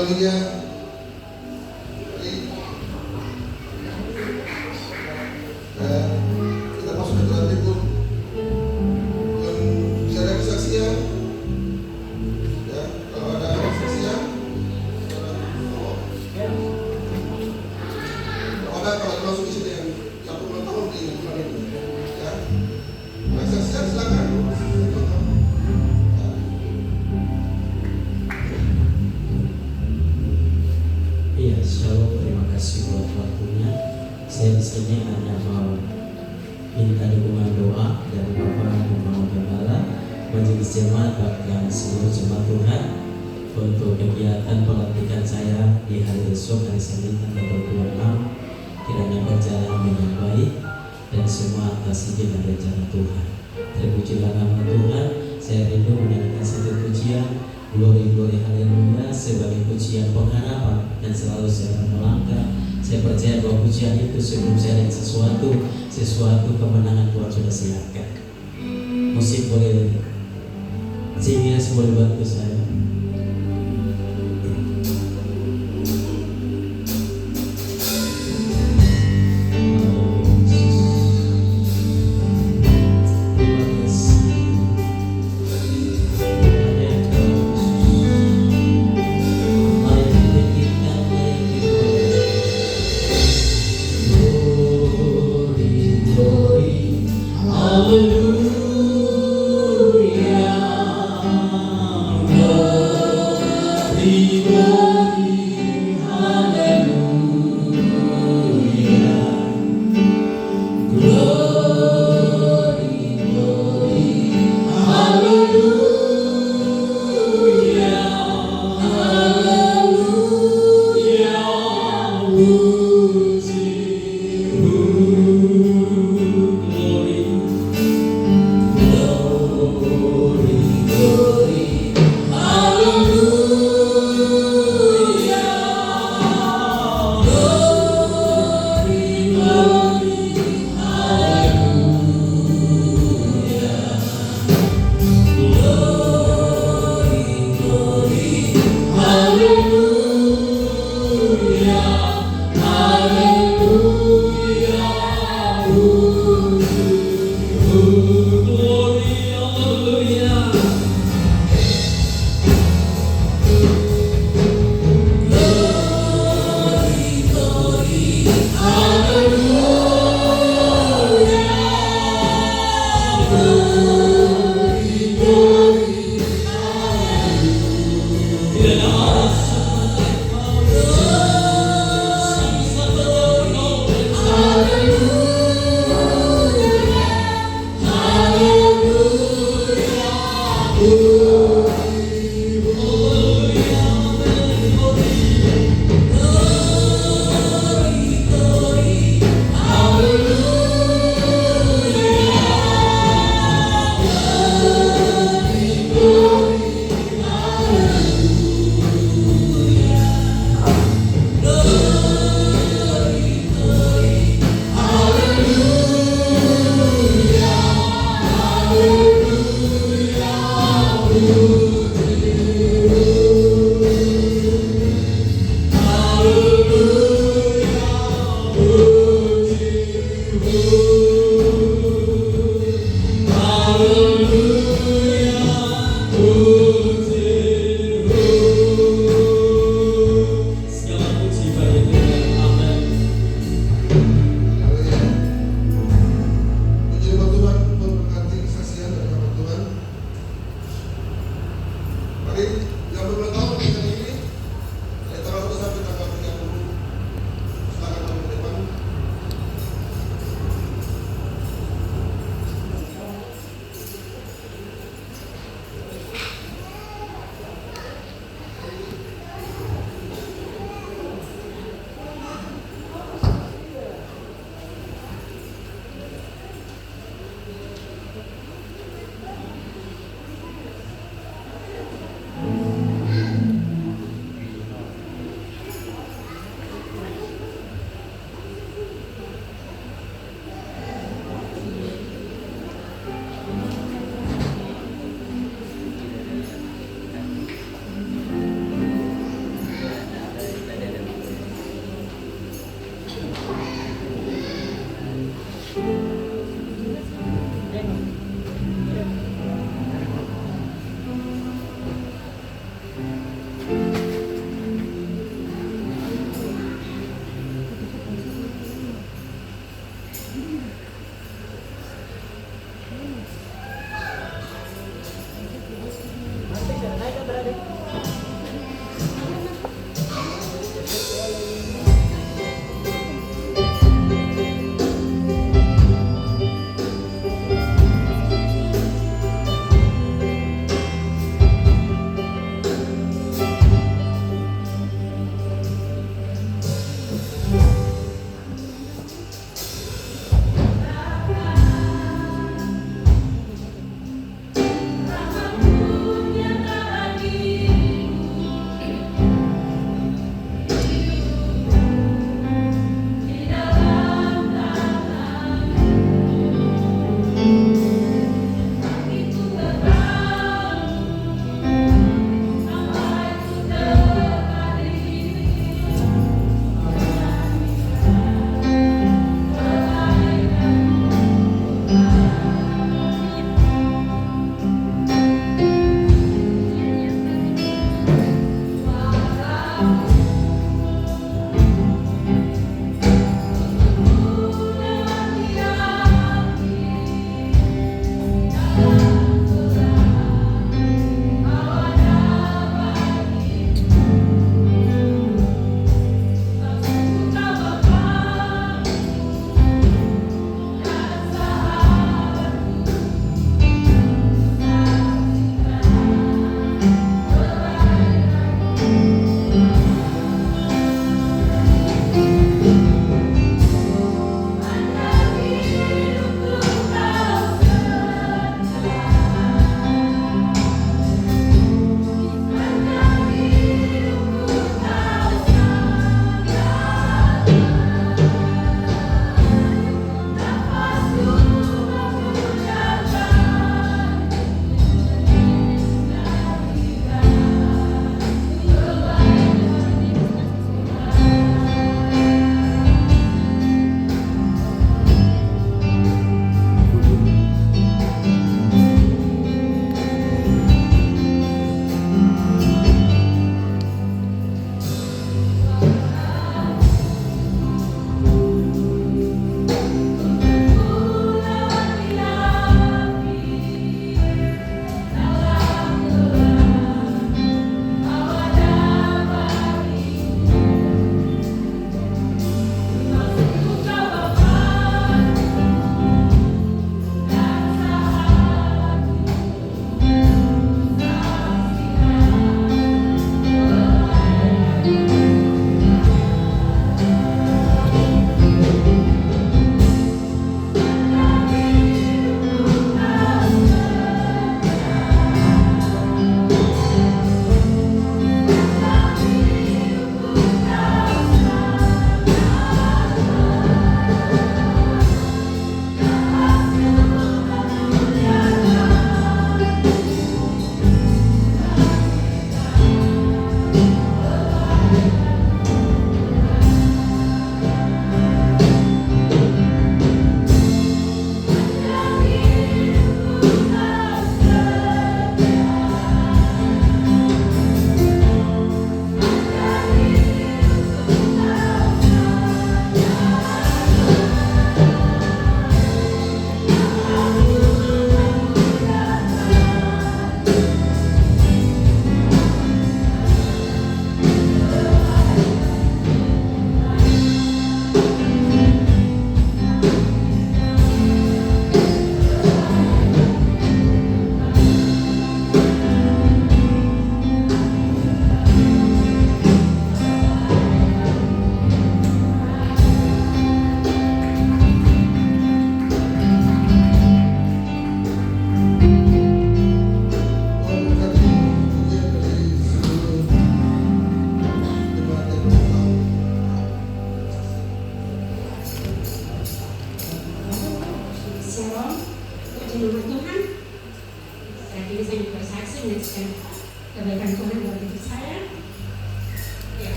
haleluya. Kita masuk ke dalam minggu yang bisa ada kesaksian. Ya, kalau ada kesaksian, kalau langsung di sini yang ulang tahun di bulan ini, ya, kesaksian silakan. Iya, shalom, terima kasih buat waktunya. Saya di sini hanya mau minta dukungan doa dari Bapak dan Mama Gembala, Majelis Jemaat bahkan seluruh jemaat Tuhan untuk kegiatan pelantikan saya di hari esok, hari Senin tanggal 26, kiranya berjalan dengan baik dan semua atas izin dan rencana Tuhan. Terpujilah nama Tuhan. Saya rindu menyanyikan satu pujian, Glory Glory Haleluya, sebagai pujian pengharapan, dan selalu saya melangkah. Saya percaya bahwa pujian itu sebelum saya lihat sesuatu kemenangan Tuhan sudah siapkan. Musik boleh, sehingga boleh bantu saya. Hallelujah.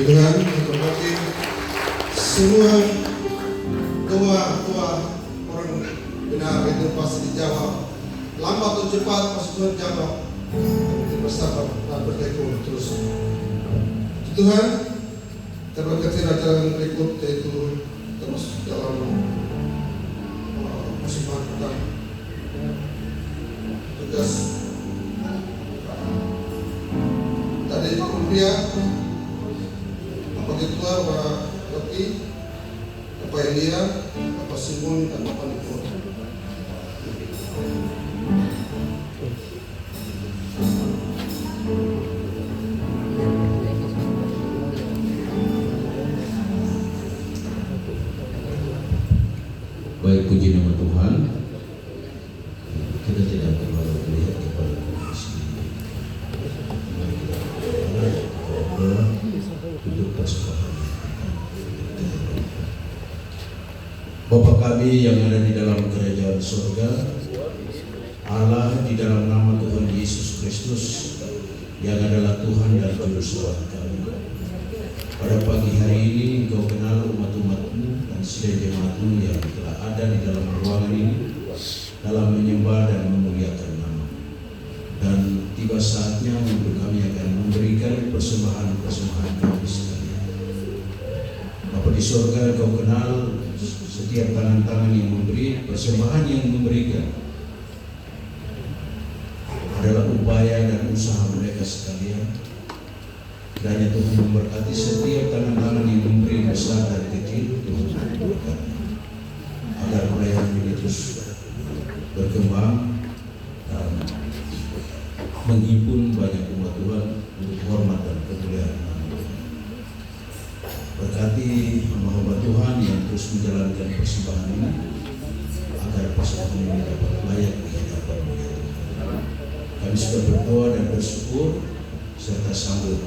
Tuhan menghormati semua doa orang benar itu pasti dijawab. Lambat atau cepat pasti Tuhan jawab. Kita bersabar dan bertekun terus. Tuhan, terberkati acara berikut yaitu terus dalam persembahan kita tugas tadi rupiah Bapak Ketua, Bapak Rocky, Bapak Elia, Bapak Simon dan Bapak Niko. Baik, puji nama Tuhan. Kita tidak perlu melihat kepada kondisi. Mari kita berdoa, duduk bersama. Bapa kami yang ada di dalam kerajaan surga, Allah, di dalam nama Tuhan Yesus Kristus yang adalah Tuhan dan Juru Selamat kami. Pada pagi hari ini Engkau kenal umat-umat-Mu dan seluruh jemaat-Mu yang telah ada di dalam ruangan ini dalam menyembah dan memuliakan nama. Dan tiba saatnya untuk kami akan memberikan persembahan-persembahan kami sekalian. Bapa di surga, Engkau kenal setiap tangan-tangan yang memberi, persembahan yang memberikan adalah upaya dan usaha mereka sekalian. Kiranya Tuhan memberkati setiap tangan-tangan yang memberi besar dan kecil. Tuhan memberkati agar pelayanan ini terus berkembang dan menghimpun banyak umat Tuhan untuk hormat dan kemuliaan nama Tuhan. Berkati hamba-hamba Tuhan yang terus menjalankan persembahan ini agar persembahan ini dapat layak di hadapan-Mu ya Tuhan. Kami sudah berdoa dan bersyukur serta sambut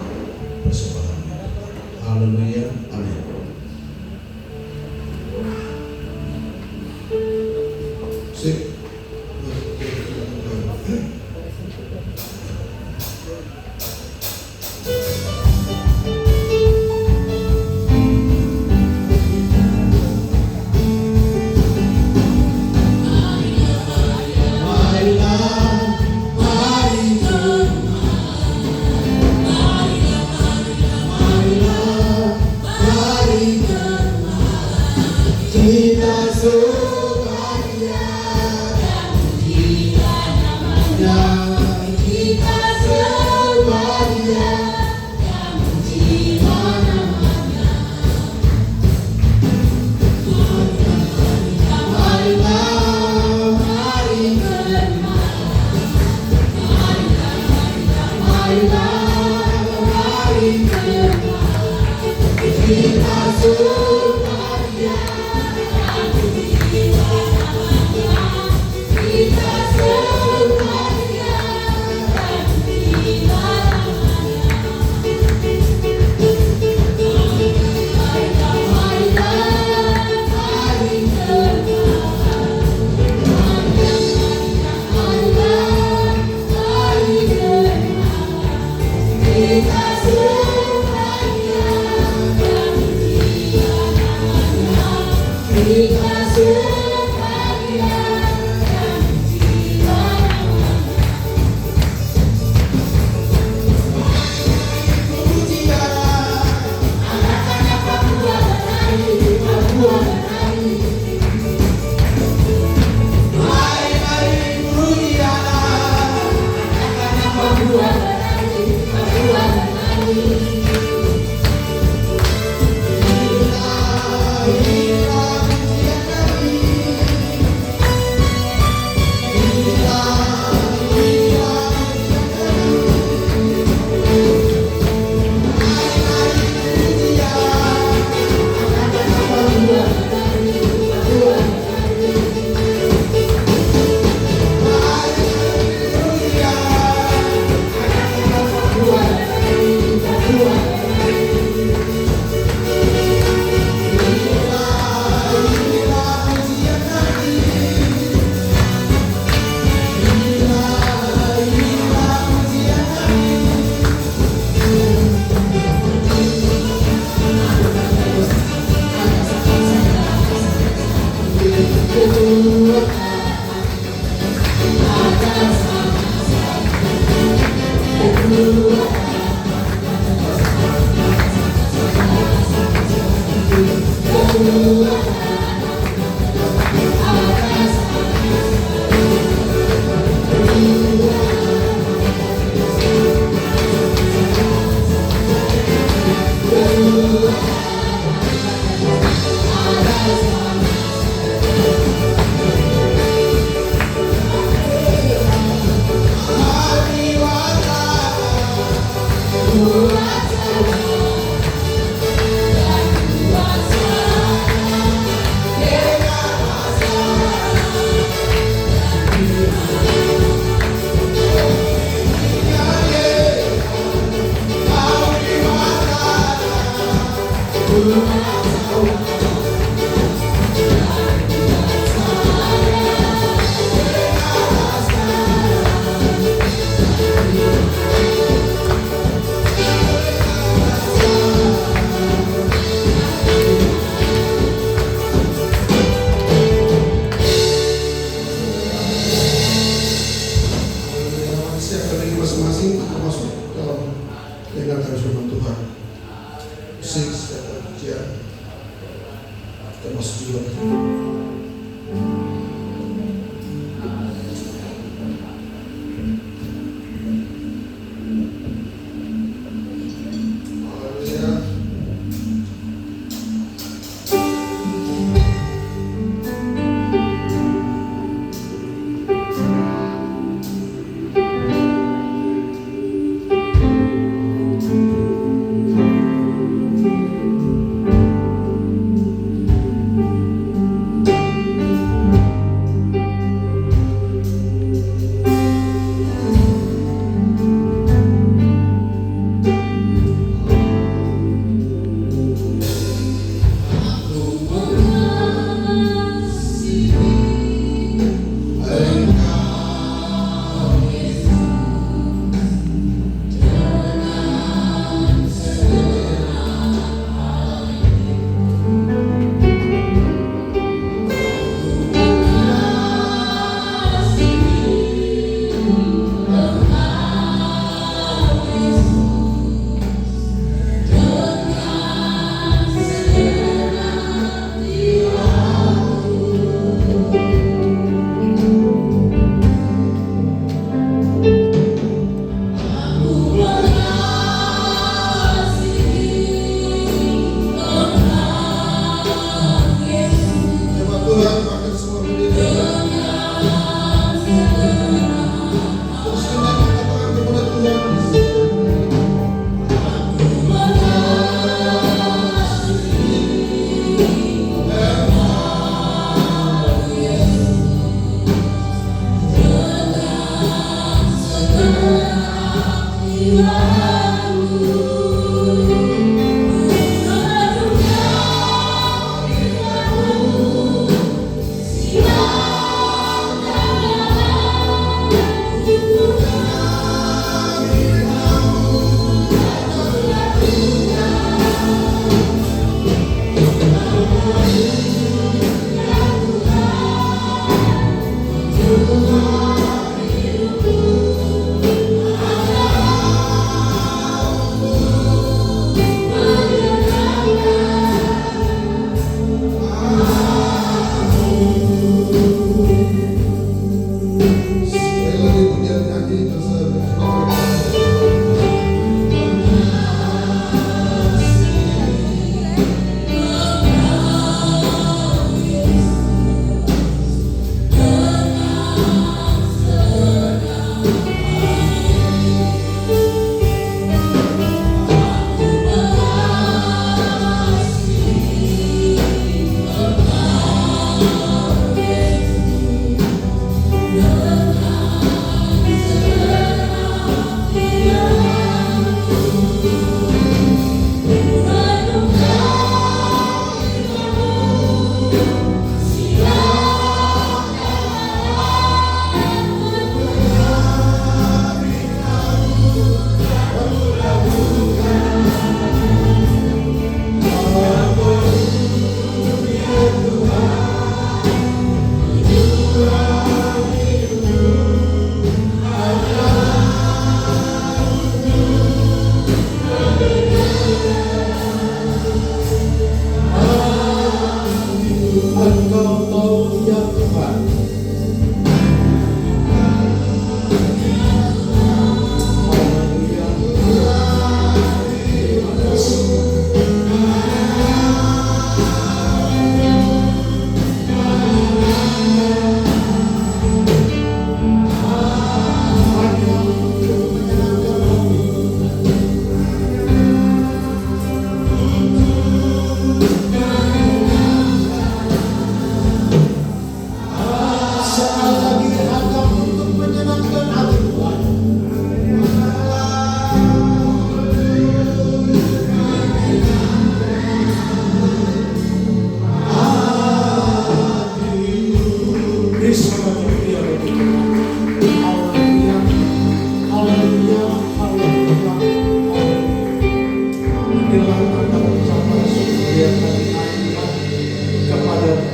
persembahannya. Haleluya, amin. Sip. Tuhan. Haleluya. Coba Tuhan pakai semua berdiri. Terus kita katakan kepada Tuhan. Sekali lagi pujian nyanyi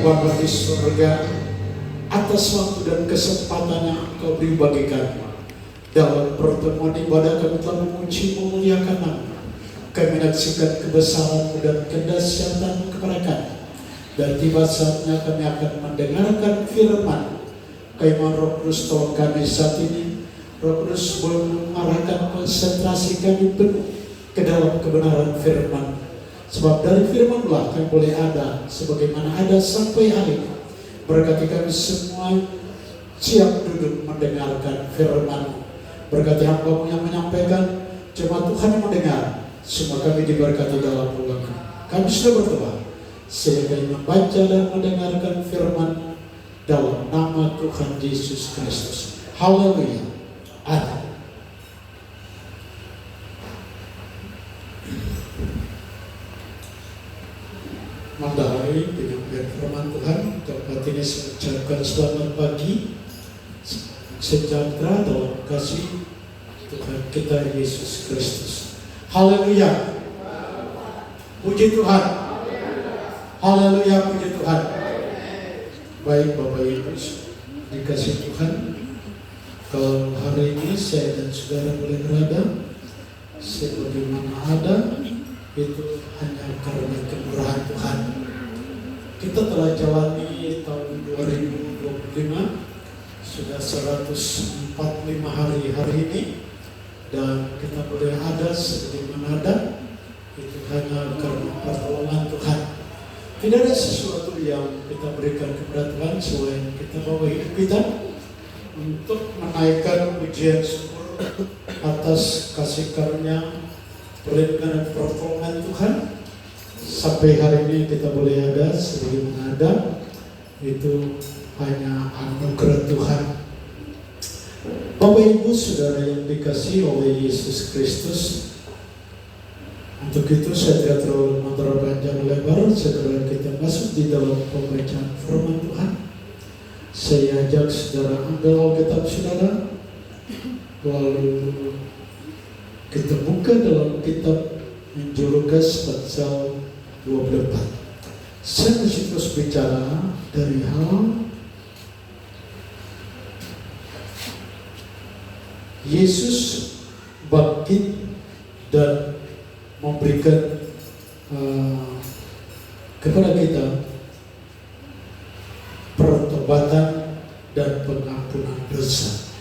Bapa di surga, atas waktu dan kesempatan yang Engkau beri bagi kami. Dalam pertemuan ibadah kami telah memuji memuliakan nama. Kami menyaksikan kebesaran dan kedahsyatan kepada kami. Dan tiba saatnya kami akan mendengarkan firman. Kaiman Roh Kudus tolong kami saat ini. Roh Kudus mengarahkan konsentrasi kami penuh ke dalam kebenaran firman. Sebab dari firman-Lah kami boleh ada sebagaimana ada sampai hari ini. Berkati kami semua siap duduk mendengarkan firman. Berkati hamba-Mu yang menyampaikan, jemaat Tuhan yang mendengar. Semua kami diberkati dalam ulangan. Kami sudah berdoa sehingga membaca dan mendengarkan firman dalam nama Tuhan Yesus Kristus. Haleluya. Amin. Mendahului penyampaian firman Tuhan, tempat ini saya ucapkan selamat pagi, sejahtera dalam kasih Tuhan kita Yesus Kristus. Haleluya. Puji Tuhan. Haleluya, puji Tuhan. Baik Bapak Ibu dikasih Tuhan, kalau hari ini saya dan saudara boleh berada sebagaimana ada, itu hanya karena kemurahan Tuhan. Kita telah jalani tahun 2025, sudah 145 hari ini, dan kita boleh ada sebagaimana ada, itu hanya karena pertolongan Tuhan. Tidak ada sesuatu yang kita berikan kepada Tuhan selain kita bawa hidup kita untuk menaikkan pujian syukur atas kasih karunia, perlindungan dan pertolongan Tuhan. Sampai hari ini kita boleh ada sebagaimana ada, itu hanya anugerah Tuhan. Bapak Ibu Saudara yang dikasihi oleh Yesus Kristus, untuk itu saya tidak terlalu panjang lebar, segera kita masuk di dalam pembacaan firman Tuhan. Saya ajak saudara ambil Alkitab saudara, lalu kita buka dalam kitab Injil Lukas pasal 24. Saya masih terus bicara dari hal Yesus bangkit dan memberikan kepada kita pertobatan dan pengampunan dosa.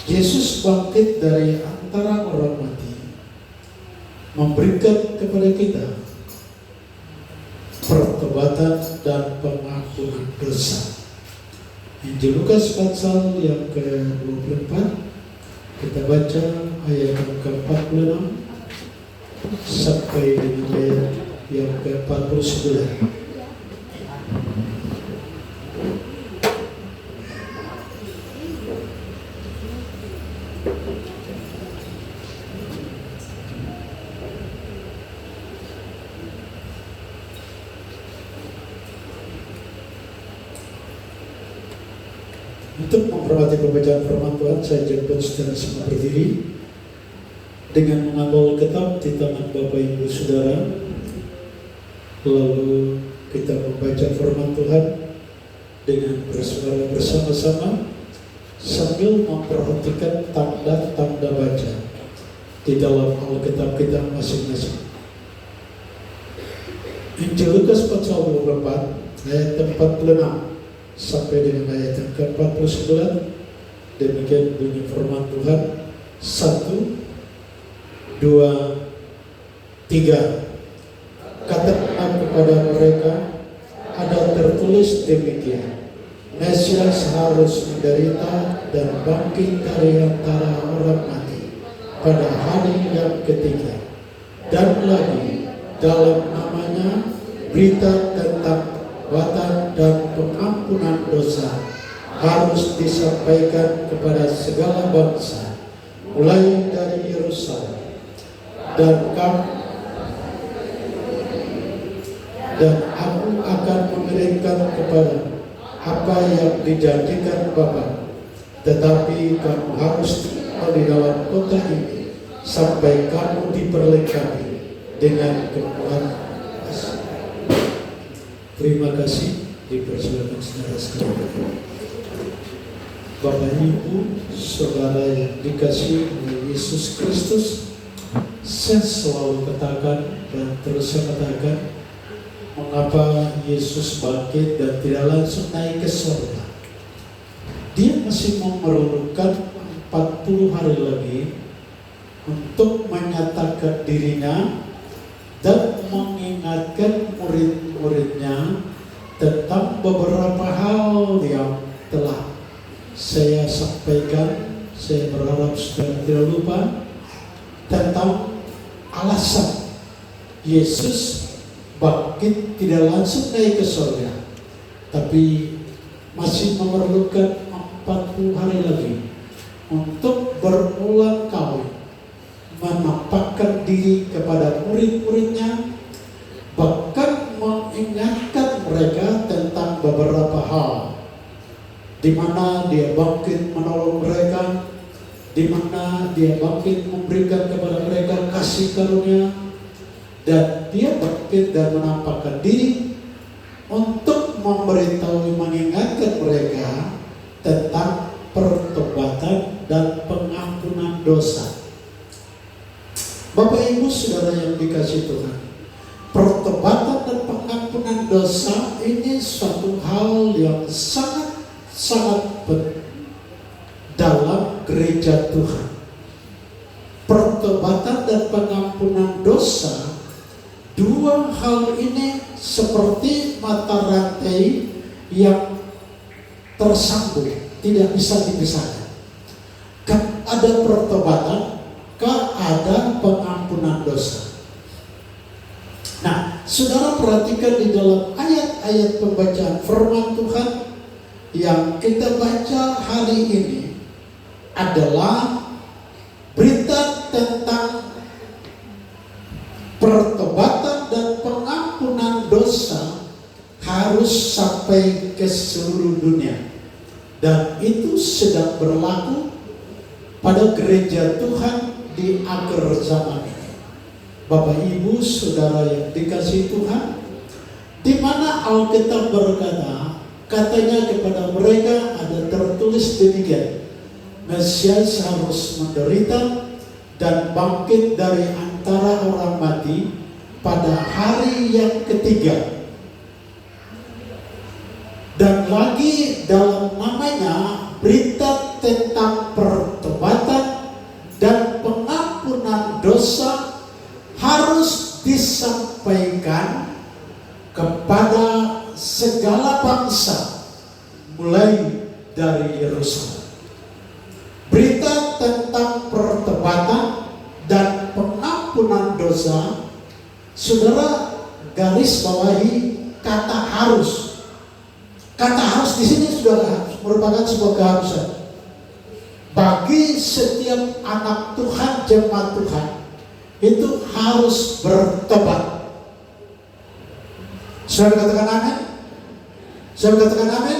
Yesus bangkit dari antara orang mati, memberikan kepada kita pertobatan dan pengampunan dosa. Injil Lukas pasal yang ke-24, kita baca ayat yang ke-46 sampai dengan ayat yang ke-49. Untuk memperhati pembacaan firman Tuhan, saya ajak saudara semua berdiri dengan mengambil kitab di tangan Bapak Ibu Saudara. Lalu kita membaca firman Tuhan dengan bersuara bersama-sama sambil memperhatikan tanda-tanda baca di dalam Alkitab kita masing-masing. Injil Lukas pasal 24 ayat 46 sampai dengan ayat yang ke-49. Demikian bunyi firman Tuhan. 1, 2, 3. Katakanlah kepada mereka, ada tertulis demikian, Mesias harus menderita dan bangkit dari antara orang mati pada hari yang ketiga. Dan lagi dalam namanya berita tentang pertobatan dan pengampunan dosa harus disampaikan kepada segala bangsa, mulai dari Yerusalem. Dan aku akan mengirimkan kepada apa yang dijanjikan Bapa. Tetapi kamu harus tinggal di dalam kota ini sampai kamu diperlengkapi dengan kekuatan. Terima kasih, dipersilakan saudara sekalian. Bapak Ibu Saudara yang dikasihi oleh Yesus Kristus, saya selalu katakan dan terus saya katakan, mengapa Yesus bangkit dan tidak langsung naik ke surga. Dia masih memerlukan 40 hari lagi untuk menyatakan dirinya dan mengingatkan murid-muridnya tentang beberapa hal yang telah saya sampaikan. Saya berharap saudara tidak lupa tentang alasan Yesus bangkit tidak langsung naik ke surga, tapi masih memerlukan 40 hari lagi untuk berulang kali menampakkan diri kepada murid-muridnya, bahkan mengingatkan mereka tentang beberapa hal, di mana dia bangkit menolong mereka, di mana dia bangkit memberikan kepada mereka kasih karunia, dan dia bangkit dan menampakkan diri untuk memberitahu, mengingatkan mereka tentang pertobatan dan pengampunan dosa. Bapak Ibu Saudara yang dikasihi Tuhan, pertobatan dan pengampunan dosa ini suatu hal yang sangat penting dalam gereja Tuhan. Pertobatan dan pengampunan dosa, dua hal ini seperti mata rantai yang tersambung, tidak bisa dipisahkan. Ada pertobatan, ada pengampunan dosa. Nah, saudara perhatikan di dalam ayat-ayat pembacaan firman Tuhan yang kita baca hari ini adalah berita tentang pertobatan dan pengampunan dosa harus sampai ke seluruh dunia, dan itu sedang berlaku pada gereja Tuhan di akhir zaman ini. Bapak Ibu Saudara yang dikasihi Tuhan, di mana Alkitab berkata, katanya kepada mereka ada tertulis demikian, Mesias harus menderita dan bangkit dari antara orang mati pada hari yang ketiga. Dan lagi dalam namanya berita tentang pertobatan dan pengampunan dosa harus disampaikan kepada segala bangsa mulai dari Yerusalem. Berita tentang pertobatan dan pengampunan dosa, saudara garis bawahi kata harus. Kata harus di sini sudah merupakan sebuah keharusan bagi setiap anak Tuhan, jemaat Tuhan, itu harus bertobat. Saudara katakan amin? Saudara katakan amin?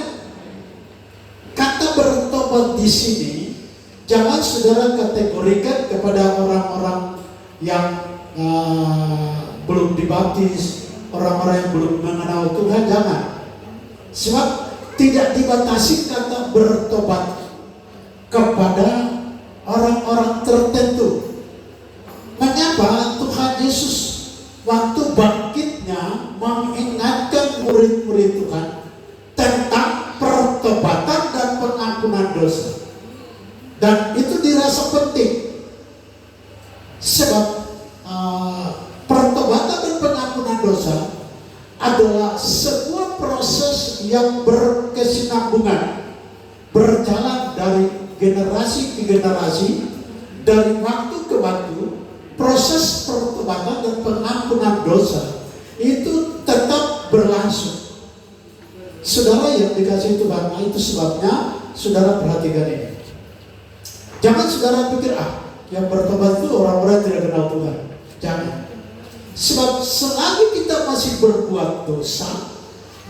Kata bertobat di sini jangan saudara kategorikan kepada orang-orang yang belum dibaptis, orang-orang yang belum mengenal Tuhan, jangan. Sebab tidak dibatasi kata bertobat kepada orang-orang tertentu. Mengapa Tuhan Yesus waktu bangkitnya mengingatkan murid-murid Tuhan tentang pertobatan dan pengampunan dosa? Dan itu dirasa penting, sebab pertobatan dan pengampunan dosa adalah sebuah proses yang berkesinambungan, berjalan dari generasi ke generasi, dari waktu ke waktu. Proses pertobatan dan pengampunan dosa itu tetap berlangsung. Saudara yang dikasihi Tuhan, itu sebabnya saudara perhatikan ini. Jangan saudara pikir, yang bertobat itu orang-orang yang tidak kenal Tuhan. Jangan. Sebab selagi kita masih berbuat dosa,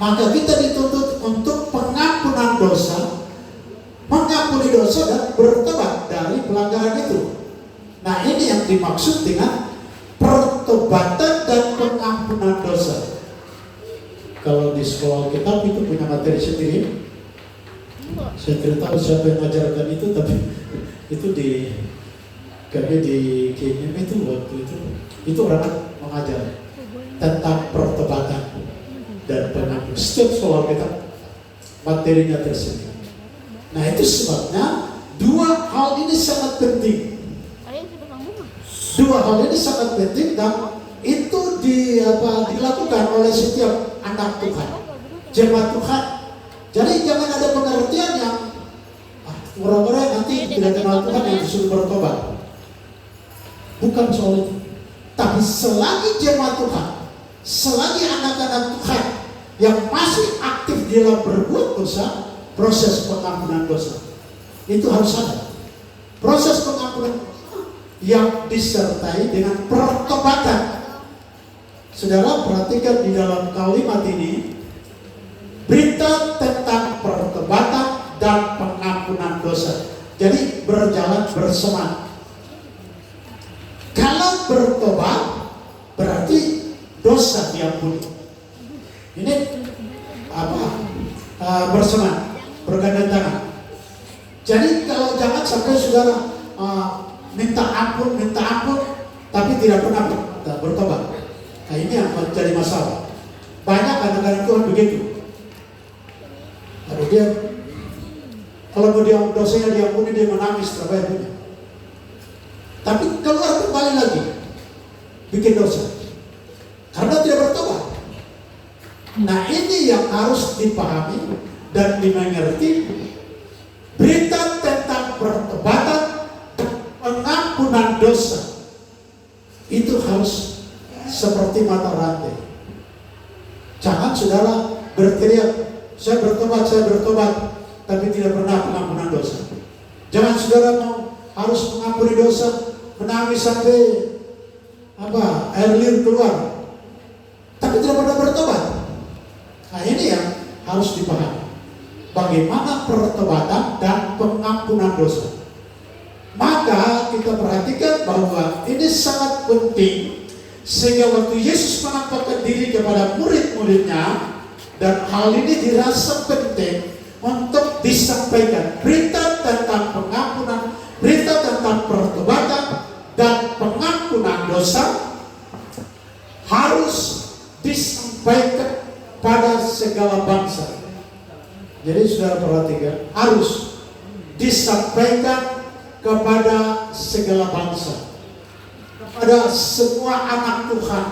maka kita dituntut untuk pengampunan dosa, mengampuni dosa dan bertobat dari pelanggaran itu. Nah, ini yang dimaksud dengan pertobatan dan pengampunan dosa. Kalau di sekolah kitab itu punya materi sendiri. Saya tidak tahu siapa yang mengajarkan itu, tapi itu kami di KMM itu waktu itu orang mengajar tentang pertobatan. dan pengampun. Setiap soal kita materinya tersedia. Nah itu sebabnya dua hal ini sangat penting. Dua hal ini sangat penting dan itu dilakukan oleh setiap anak Tuhan, jemaat Tuhan. Jadi jangan ada pengertian yang orang-orang nanti tidak kenal Tuhan yang disuruh bertobat. Bukan soal itu. Tapi selagi jemaat Tuhan, selagi anak-anak Tuhan yang masih aktif dalam berbuat dosa, proses pengampunan dosa itu harus ada. Proses pengampunan dosa yang disertai dengan pertobatan. Saudara perhatikan di dalam kalimat ini, berita tentang pertobatan dan pengampunan dosa. Jadi berjalan bersama. Kalau bertobat berarti dosa diampuni. Ini bersama, bergandeng tangan. Jadi kalau jangan sampai saudara minta ampun, tapi tidak pernah bertobat. Nah ini yang menjadi masalah. Banyak kadang-kadang Tuhan begitu. Lalu dia kalau mau dosanya diampuni, dia menangis terbayar. Tapi keluar kembali lagi, bikin dosa karena tidak bertobat. Nah ini yang harus dipahami dan dimengerti. Berita tentang pertobatan, pengampunan dosa itu harus seperti mata rantai. Jangan saudara berteriak, saya bertobat, tapi tidak pernah pengampunan dosa. Jangan saudara harus mengampuni dosa, menangis sampai air liur keluar, tapi tidak pernah bertobat. Nah ini yang harus dipahami. Bagaimana pertobatan dan pengampunan dosa. Maka kita perhatikan bahwa ini sangat penting, sehingga waktu Yesus menampakkan diri kepada murid-muridnya, dan hal ini dirasa penting untuk disampaikan. Berita tentang pengampunan, berita tentang pertobatan dan pengampunan dosa harus disampaikan pada segala bangsa. Jadi saudara perhatikan, harus disampaikan kepada segala bangsa, kepada semua anak Tuhan,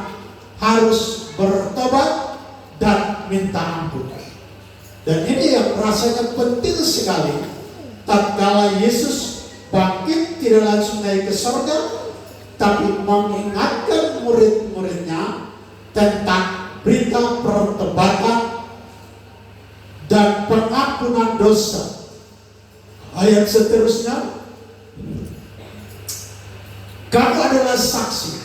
harus bertobat dan minta ampun. Dan ini yang rasanya penting sekali. Tatkala Yesus bangkit, tidak langsung naik ke surga, tapi mengingatkan murid-muridnya tentang berita pertobatan dan pengampunan dosa. Ayat seterusnya, kamu adalah saksi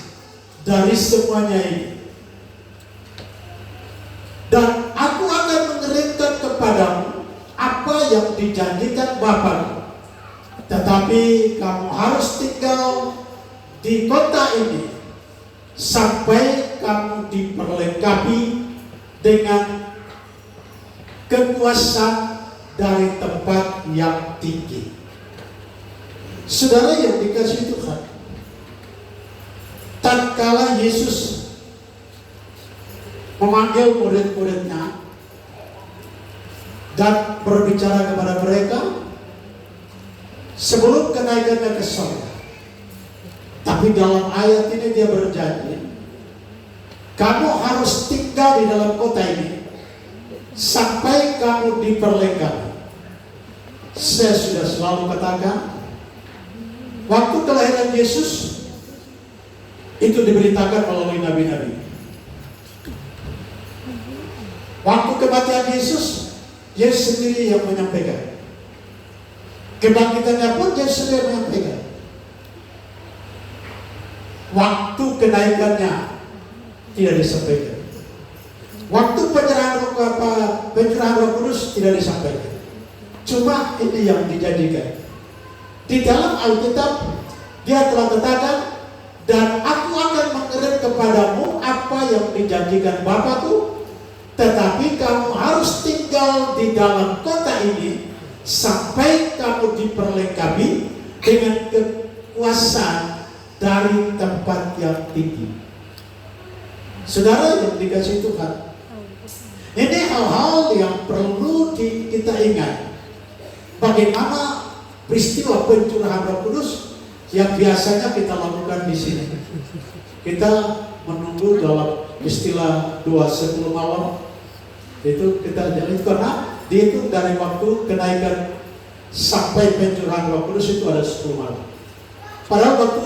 dari semuanya ini, dan aku akan mengirimkan kepadamu apa yang dijanjikan Bapa. Tetapi kamu harus tinggal di kota ini sampai kamu diperlengkapi dengan kekuasaan dari tempat yang tinggi. Saudara yang dikasihi Tuhan, tatkala Yesus memanggil murid-muridnya dan berbicara kepada mereka sebelum kenaikannya ke surga, tapi dalam ayat ini dia berjanji, kamu harus tinggal di dalam kota ini sampai kamu diperlengkapi. Saya sudah selalu katakan, waktu kelahiran Yesus itu diberitakan melalui nabi-nabi. Waktu kematian Yesus, Yesus sendiri yang menyampaikan. Kebangkitannya pun Yesus sendiri yang menyampaikan. Waktu kenaikannya tidak disampaikan. Waktu penyerahan Roh Kudus tidak disampaikan. Cuma ini yang dijanjikan. Di dalam Alkitab dia telah katakan, dan aku akan mengirim kepadamu apa yang dijanjikan Bapakku, tetapi kamu harus tinggal di dalam kota ini sampai kamu diperlengkapi dengan kekuasaan dari tempat yang tinggi. Saudara yang dikasihi Tuhan, Ini hal-hal yang perlu kita ingat. Bagaimana peristiwa pencurahan Roh Kudus yang biasanya kita lakukan di sini. Kita menunggu dalam istilah 2:10 malam. Itu kita jadi karena dihitung dari waktu kenaikan sampai pencurahan Roh Kudus itu ada 10 malam. Padahal waktu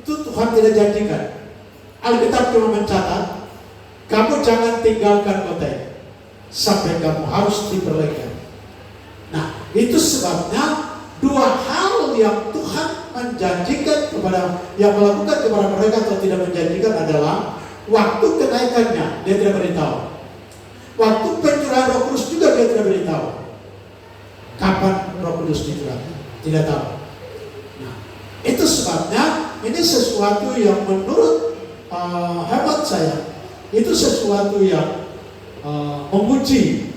itu Tuhan tidak janjikan. Alkitab cuma mencatat, kamu jangan tinggalkan kota ini sampai kamu harus diperlekan. Nah, itu sebabnya dua hal yang Tuhan menjanjikan kepada yang melakukan kepada mereka atau tidak menjanjikan adalah waktu kenaikannya dia tidak beritahu. Waktu pencurahan Roh Kudus juga dia tidak beritahu. Kapan Roh Kudus dicurahkan? Tidak tahu. Nah, itu sebabnya ini sesuatu yang menurut hemat saya itu sesuatu yang menguji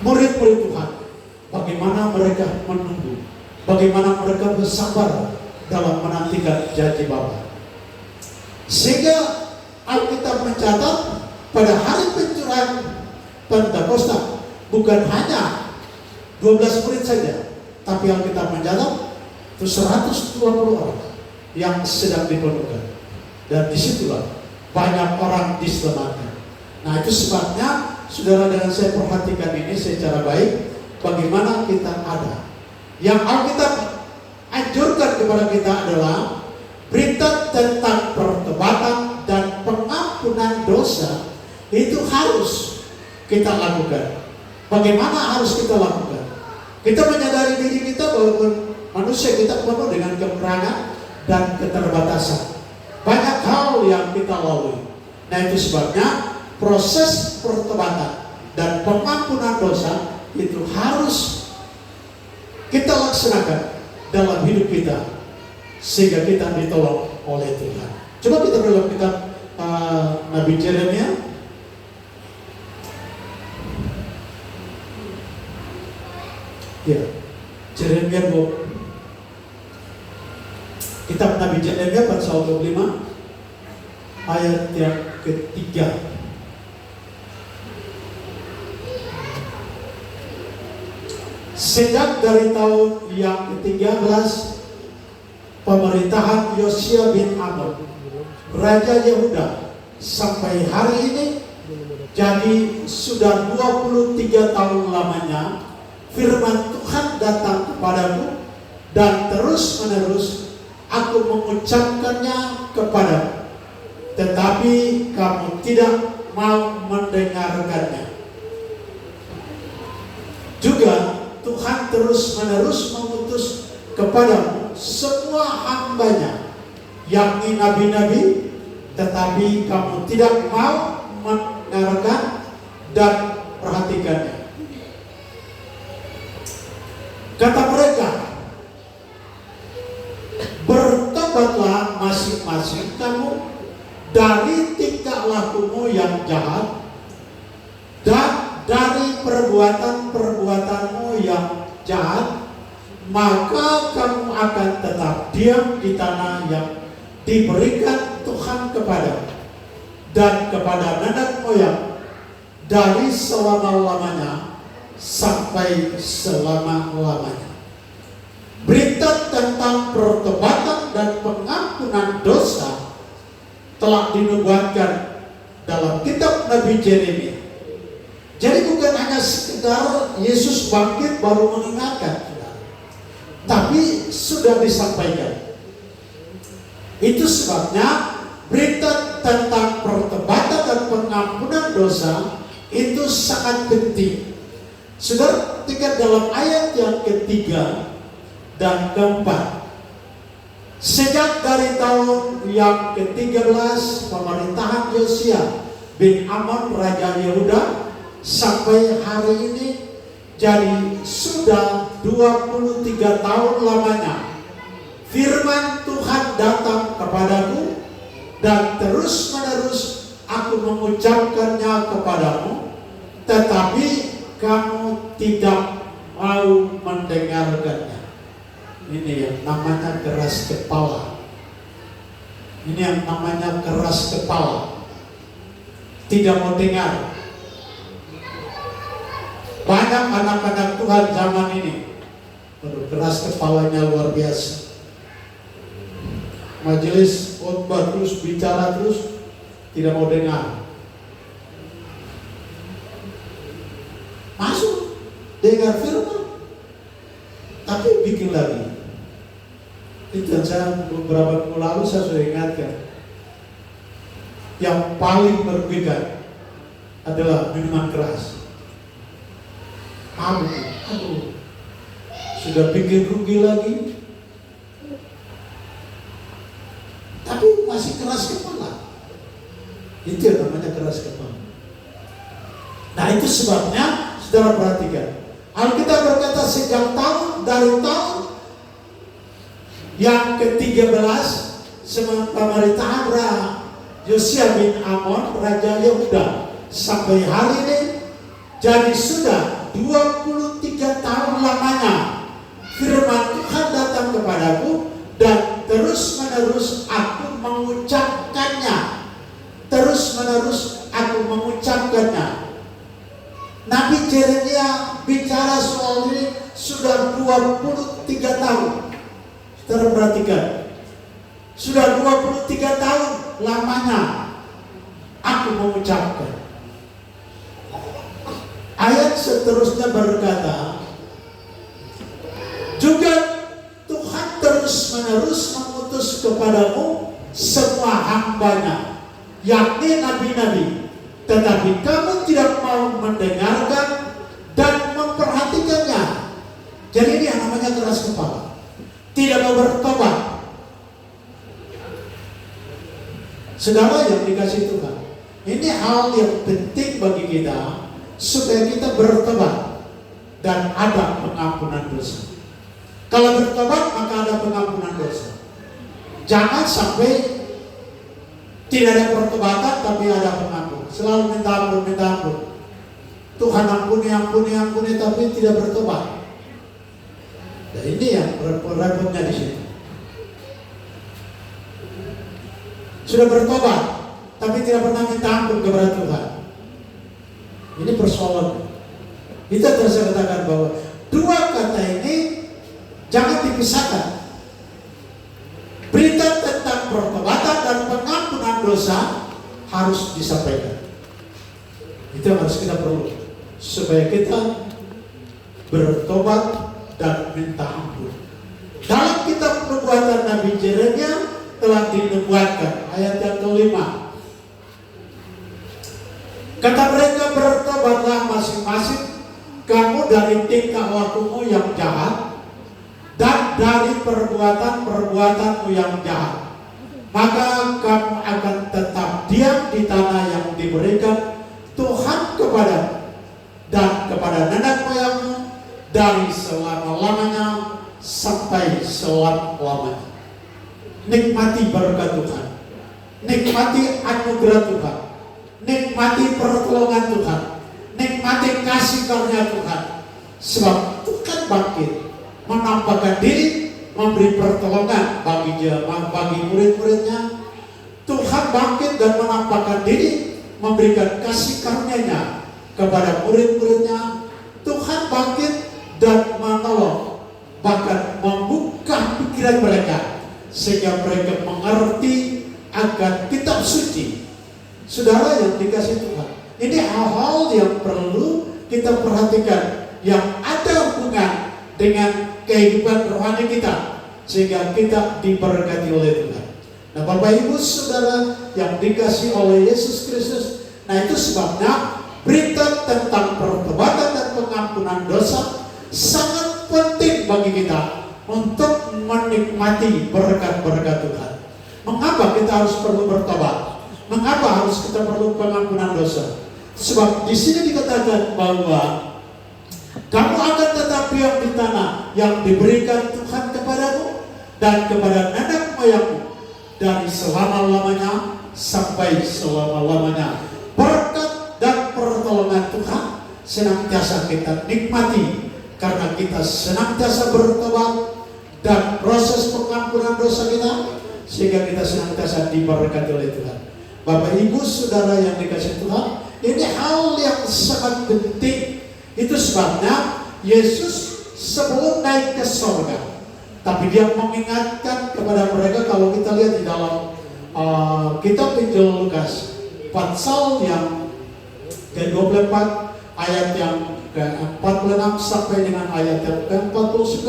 murid-murid Tuhan. Bagaimana mereka menunggu, bagaimana mereka bersabar dalam menantikan janji Bapa. Sehingga Alkitab mencatat pada hari pencurahan Pentakosta bukan hanya 12 murid saja, tapi Alkitab mencatat itu 120 orang yang sedang dipenuhkan. Dan disitulah banyak orang diselamatkan. Nah, itu sebabnya saudara dengan saya perhatikan ini secara baik, bagaimana kita ada. Yang Alkitab anjurkan kepada kita adalah berita tentang pertobatan dan pengampunan dosa. Itu harus kita lakukan. Bagaimana harus kita lakukan? Kita menyadari diri kita bahwa manusia kita penuh dengan kekurangan dan keterbatasan. Banyak hal yang kita lalui. Nah, itu sebabnya proses pertobatan dan pengampunan dosa itu harus kita laksanakan dalam hidup kita sehingga kita ditolong oleh Tuhan. Coba kita dalam kitab Nabi Yeremia. Ya, Yeremia 20. Kitab Nabi Yeremia pasal 25 ayat yang ketiga. Sejak dari tahun yang ke-13 pemerintahan Yosia bin Amon, Raja Yehuda, sampai hari ini, jadi sudah 23 tahun lamanya firman Tuhan datang kepadaku dan terus menerus aku mengucapkannya kepadamu, tetapi kamu tidak mau mendengarkannya. Juga Tuhan terus menerus mengutus kepadamu semua hambanya, yakni nabi-nabi, tetapi kamu tidak mau mendengarkan dan perhatikannya. Kata mereka, bertobatlah masing-masing kamu dari tingkah lakumu yang jahat dan dari perbuatan-perbuatanmu yang jahat, maka kamu akan tetap diam di tanah yang diberikan Tuhan kepadamu dan kepada nenek moyang dari selama-lamanya sampai selama-lamanya. Berita tentang pertobatan dan pengampunan dosa telah dinubuatkan dalam kitab Nabi Yeremia. Jadi bukan hanya sekedar Yesus bangkit baru mengingatkan, tapi sudah disampaikan. Itu sebabnya berita tentang pertobatan dan pengampunan dosa itu sangat penting. Saudara, ketika dalam ayat yang ketiga dan keempat, sejak dari tahun yang ke-13 pemerintahan Yosia bin Amon Raja Yehuda sampai hari ini, jadi sudah 23 tahun lamanya firman Tuhan datang kepadaku dan terus menerus aku mengucapkannya kepadamu, tetapi kamu tidak mau mendengarkannya. Ini yang namanya keras kepala. Ini yang namanya keras kepala. tidak mau dengar. Banyak anak-anak Tuhan zaman ini, aduh, keras kepalanya luar biasa. Majelis khotbah terus, bicara terus, tidak mau dengar. Masuk, dengar firman, tapi bikin lagi. Itu yang saya beberapa minggu lalu saya sudah ingatkan. Yang paling merugikan adalah minuman keras. Aduh, sudah bikin rugi lagi, tapi masih keras kepala. Itu yang namanya keras kepala. Nah, itu sebabnya saudara perhatikan, Alkitab berkata sejak dari tahun yang ke-13 pemerintahan Yosia bin Amon, Raja Yehuda, sampai hari ini, jadi sudah 23 tahun lamanya firman Tuhan datang kepadaku dan terus menerus aku mengucapkannya. Terus menerus aku mengucapkannya. Nabi Yeremia bicara soal ini sudah 23 tahun. Saudara perhatikan, sudah 23 tahun lamanya aku mengucapkan. Ayat seterusnya berkata, juga Tuhan terus menerus mengutus kepadamu semua hambanya, yakni nabi-nabi, tetapi kamu tidak mau mendengarkan dan memperhatikannya. Jadi ini yang namanya keras kepala, tidak mau bertobat. Saudara yang dikasih Tuhan, ini hal yang penting bagi kita, supaya kita bertobat dan ada pengampunan dosa. Kalau bertobat maka ada pengampunan dosa. Jangan sampai tidak ada pertobatan tapi ada pengampun. Selalu minta ampun, minta ampun. Tuhan ampuni, ampuni, ampuni, tapi tidak bertobat. Dan ini yang repotnya di sini. Sudah bertobat tapi tidak pernah minta ampun kepada Tuhan. Ini persoalan. Kita terus katakan bahwa dua kata ini jangan dipisahkan. Berita tentang pertobatan dan pengampunan dosa harus disampaikan. Itu yang harus kita perlu, supaya kita bertobat dan minta ampun. Dalam kitab nubuatan Nabi Yeremia telah dinubuatkan ayat yang ke-5. Kata mereka, bertobatlah masing-masing kamu dari tingkah lakumu yang jahat dan dari perbuatan-perbuatanmu yang jahat, maka kamu akan tetap diam di tanah yang diberikan Tuhan kepadamu dan kepada nenek moyangmu dari selama-lamanya sampai selama-lamanya. Nikmati berkat Tuhan, nikmati anugerah Tuhan, nikmati pertolongan Tuhan, nikmati kasih karunia Tuhan. Sebab Tuhan bangkit, menampakkan diri, memberi pertolongan bagi murid-muridnya. Tuhan bangkit dan menampakkan diri, memberikan kasih karunia-Nya kepada murid-muridnya. Tuhan bangkit dan menolong, bahkan membuka pikiran mereka sehingga mereka mengerti akan kitab suci. Saudara yang dikasih Tuhan, ini hal-hal yang perlu kita perhatikan, yang ada hubungan dengan kehidupan rohani kita, sehingga kita diberkati oleh Tuhan. Nah, Bapak Ibu Saudara yang dikasih oleh Yesus Kristus, nah itu sebabnya berita tentang pertobatan dan pengampunan dosa sangat penting bagi kita untuk menikmati berkat-berkat Tuhan. Mengapa kita harus perlu bertobat? Mengapa harus kita perlu pengampunan dosa? Sebab di sini dikatakan bahwa kamu akan tetap diam di tanah yang diberikan Tuhan kepadamu dan kepada nenek moyangmu dari selama-lamanya sampai selama-lamanya. Berkat dan pertolongan Tuhan senantiasa kita nikmati karena kita senantiasa bertobat dan proses pengampunan dosa kita, sehingga kita senantiasa diberkati oleh Tuhan. Bapak Ibu Saudara yang dikasihi Tuhan, ini hal yang sangat penting. Itu sebabnya Yesus sebelum naik ke surga, tapi dia mengingatkan kepada mereka. Kalau kita lihat di dalam kitab Injil Lukas pasal yang ke-24 ayat yang ke-46 sampai dengan ayat yang ke-49,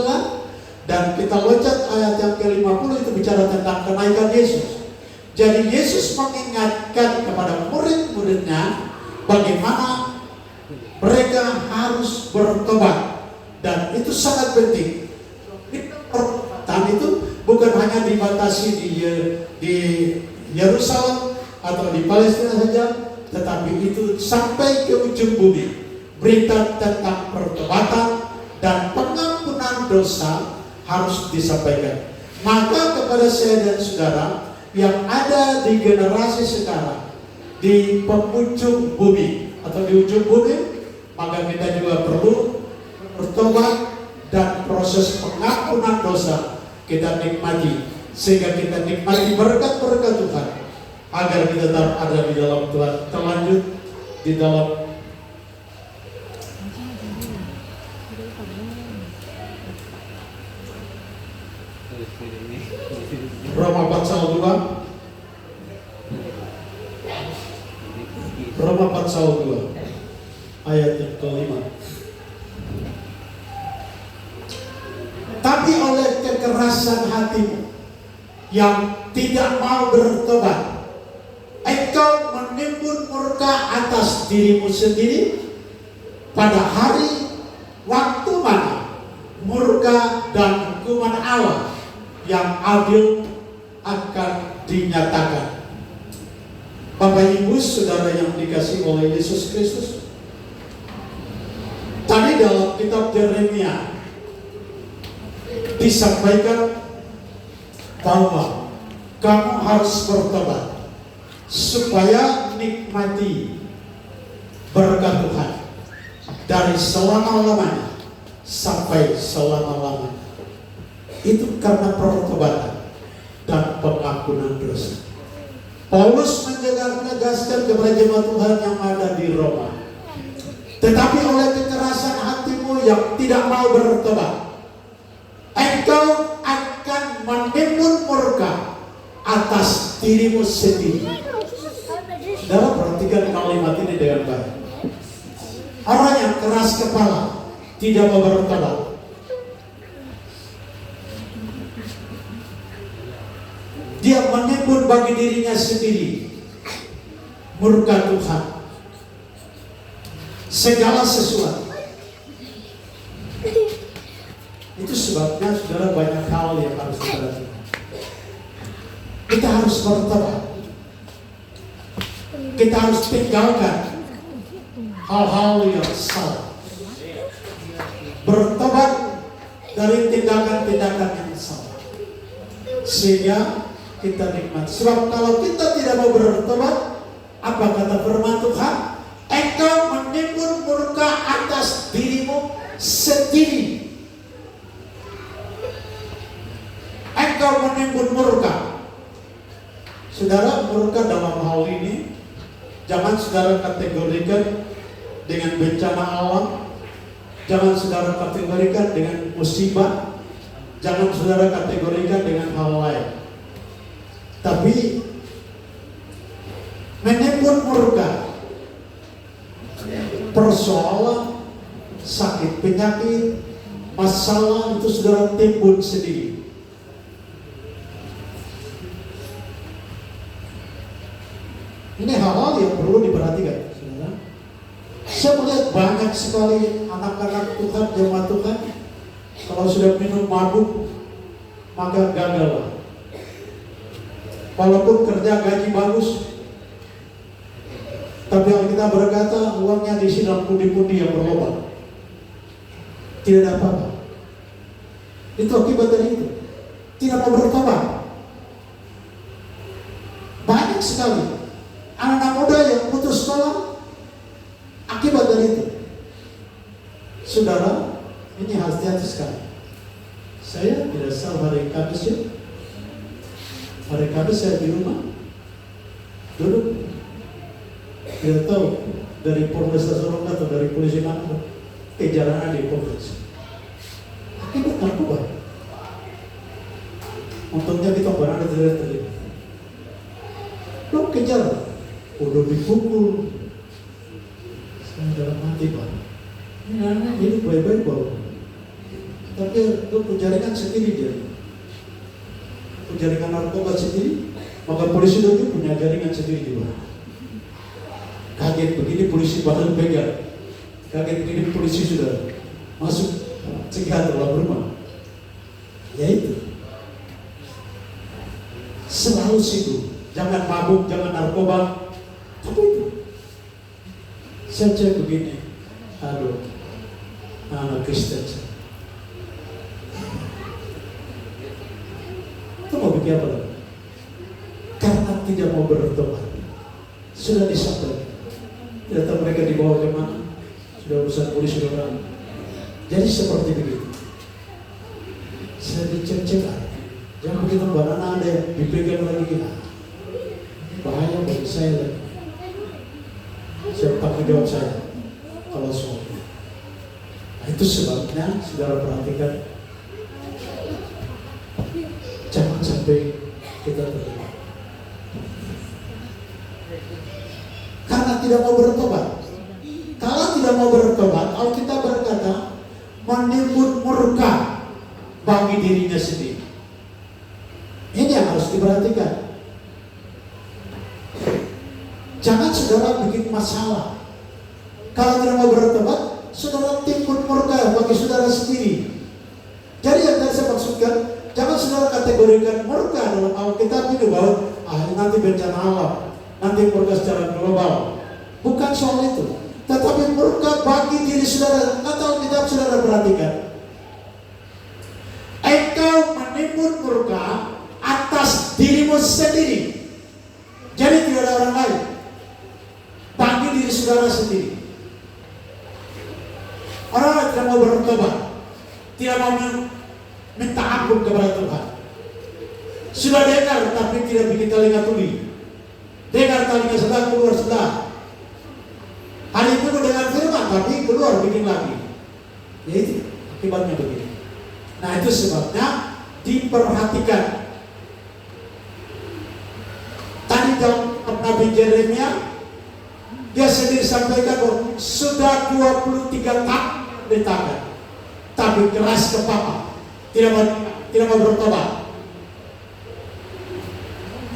dan kita loncat ayat yang ke-50, itu bicara tentang kenaikan Yesus. Jadi Yesus mengingatkan kepada murid-muridnya bagaimana mereka harus bertobat, dan itu sangat penting. Pertobatan itu bukan hanya dibatasi di Yerusalem atau di Palestina saja, tetapi itu sampai ke ujung bumi. Berita tentang pertobatan dan pengampunan dosa harus disampaikan. Maka kepada saya dan saudara yang ada di generasi sekarang, di penghujung bumi atau di ujung bumi, maka kita juga perlu bertobat dan proses pengampunan dosa kita nikmati, sehingga kita nikmati berkat-berkat Tuhan, agar kita tetap ada di dalam Tuhan. Terlanjut di dalam Roma pasal 2, Roma pasal 2 ayat yang ke-5. Tapi oleh kekerasan hatimu yang tidak mau bertobat, engkau menimbun murka atas dirimu sendiri pada hari waktu mana murka dan hukuman Allah yang adil akan dinyatakan. Bapak Ibu Saudara yang dikasihi oleh Yesus Kristus, tadi dalam kitab Yeremia disampaikan bahwa kamu harus bertobat supaya nikmati berkat Tuhan dari selama-lamanya sampai selama-lamanya. Itu karena pertobatan dan pengampunan dosa. Paulus menegaskan kepada jemaat Tuhan yang ada di Roma, tetapi oleh kekerasan hatimu yang tidak mau bertobat, engkau akan menimbun murka atas dirimu sendiri. Saudara, perhatikan kalimat ini dengan baik. Orang yang keras kepala, tidak mau bertobat, dia menimbun bagi dirinya sendiri murka Tuhan, segala sesuatu. Itu sebabnya saudara, banyak hal yang harus diperhatikan. Kita harus bertobat. Kita harus tinggalkan hal-hal yang salah. Bertobat dari tindakan-tindakan yang salah, sehingga kita nikmat. Sebab kalau kita tidak mau bertobat, apa kata firman Tuhan? Engkau menimbun murka atas dirimu sendiri. Engkau menimbun murka. Saudara, murka dalam hal ini jangan saudara kategorikan dengan bencana alam, jangan saudara kategorikan dengan musibah, jangan saudara kategorikan dengan hal lain. Tapi menimbun murka, persoalan, sakit, penyakit, masalah, itu saudara timbun sendiri. Ini hal-hal yang perlu diperhatikan, saudara. Saya melihat banyak sekali anak-anak Tuhan, jemaat Tuhan, kalau sudah minum mabuk, maka gagal. Walaupun kerja gaji bagus, tapi Alkitab berkata uangnya diisi dalam pundi-pundi yang berlobang, tidak ada apa-apa. Itu akibat dari itu, tidak mau bertobat. Banyak sekali anak-anak muda yang putus sekolah akibat dari itu. Saudara, ini hati-hati sekali. Saya tidak salah hari Kamis ya. Hari Kamis saya di rumah, Duduk. Tidak tahu dari Polresta Sorong atau dari polisi mana, kejaran di Polres. Akibat narkoba. Untungnya kita berada di terlibat. Lo kejar, udah dipukul. Saya dalam hati Pak. Ini anak hidup baik-baik Pak. Tapi lo jaringan sendiri dia. Jaringan narkoba sendiri, maka polisi itu punya jaringan sendiri juga. Kaget begini polisi bakal pegang. Kaget begini polisi sudah masuk cegah dalam rumah. Ya itu. Selalu situ. Jangan mabuk, jangan narkoba. Tapi itu. Saya cek begini. Aduh. Anak Kristen. Itu mau bikin apa lagi? Karena tidak mau bertobat. Sudah disampaikan. Tidak tahu mereka dibawa ke mana. Sudah urusan polisi orang. Jadi seperti begitu. Saya dicek-cek. Jangan begitu banana ada yang dipegang lagi kita. Bahaya bagi saya lagi. Saya tanggung jawab saya. Kalau semua. Nah, itu sebabnya saudara perhatikan. Jangan sampai kita terlibat. Karena tidak mau bertobat. Kalau tidak mau bertobat, kalau kita berkata menimbun murka bagi dirinya sendiri. Ini yang harus diperhatikan. Jangan saudara bikin masalah. Kalau tidak mau bertobat, saudara timbun murka bagi saudara sendiri. Jadi yang tadi saya maksudkan, jangan saudara kategorikan murka dalam Alkitab ini bahwa nanti bencana alam, nanti murka secara global. Bukan soal itu. Tetapi murka bagi diri saudara. Kata Alkitab saudara perhatikan. Engkau menimbun murka atas dirimu sendiri. Jadi tidak ada orang lain. Bagi diri saudara sendiri. Orang yang tidak mau bertobat, tidak mau minta ampun kepada Tuhan. Sudah dengar tapi tidak bikin telinga tuli. Dengar telinga sebelah, keluar sebelah. Hari itu dengan firman tapi keluar bikin lagi. Ya itu akibatnya begini. Nah itu sebabnya diperhatikan. Tadi dalam Nabi Yeremia dia sendiri sampaikan bahwa sudah 23 tahun ditahan, tapi keras kepala, tidak mau bertobat.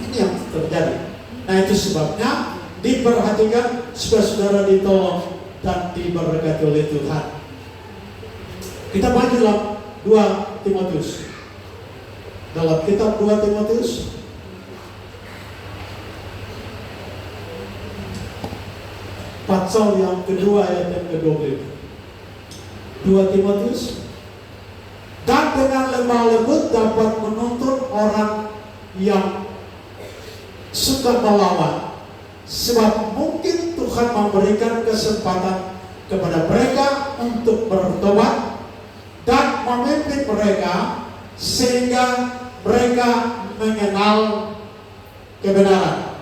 Ini yang terjadi. Nah itu sebabnya diperhatikan supaya saudara ditolong dan diberkati oleh Tuhan. Kita maju dalam 2 Timotius. Dalam kitab 2 Timotius pasal yang kedua ayat yang ke-20. 2 Timotius. Dan dengan lemah lembut dapat menuntun orang yang suka melawan. Sebab mungkin Tuhan memberikan kesempatan kepada mereka untuk bertobat dan memimpin mereka sehingga mereka mengenal kebenaran.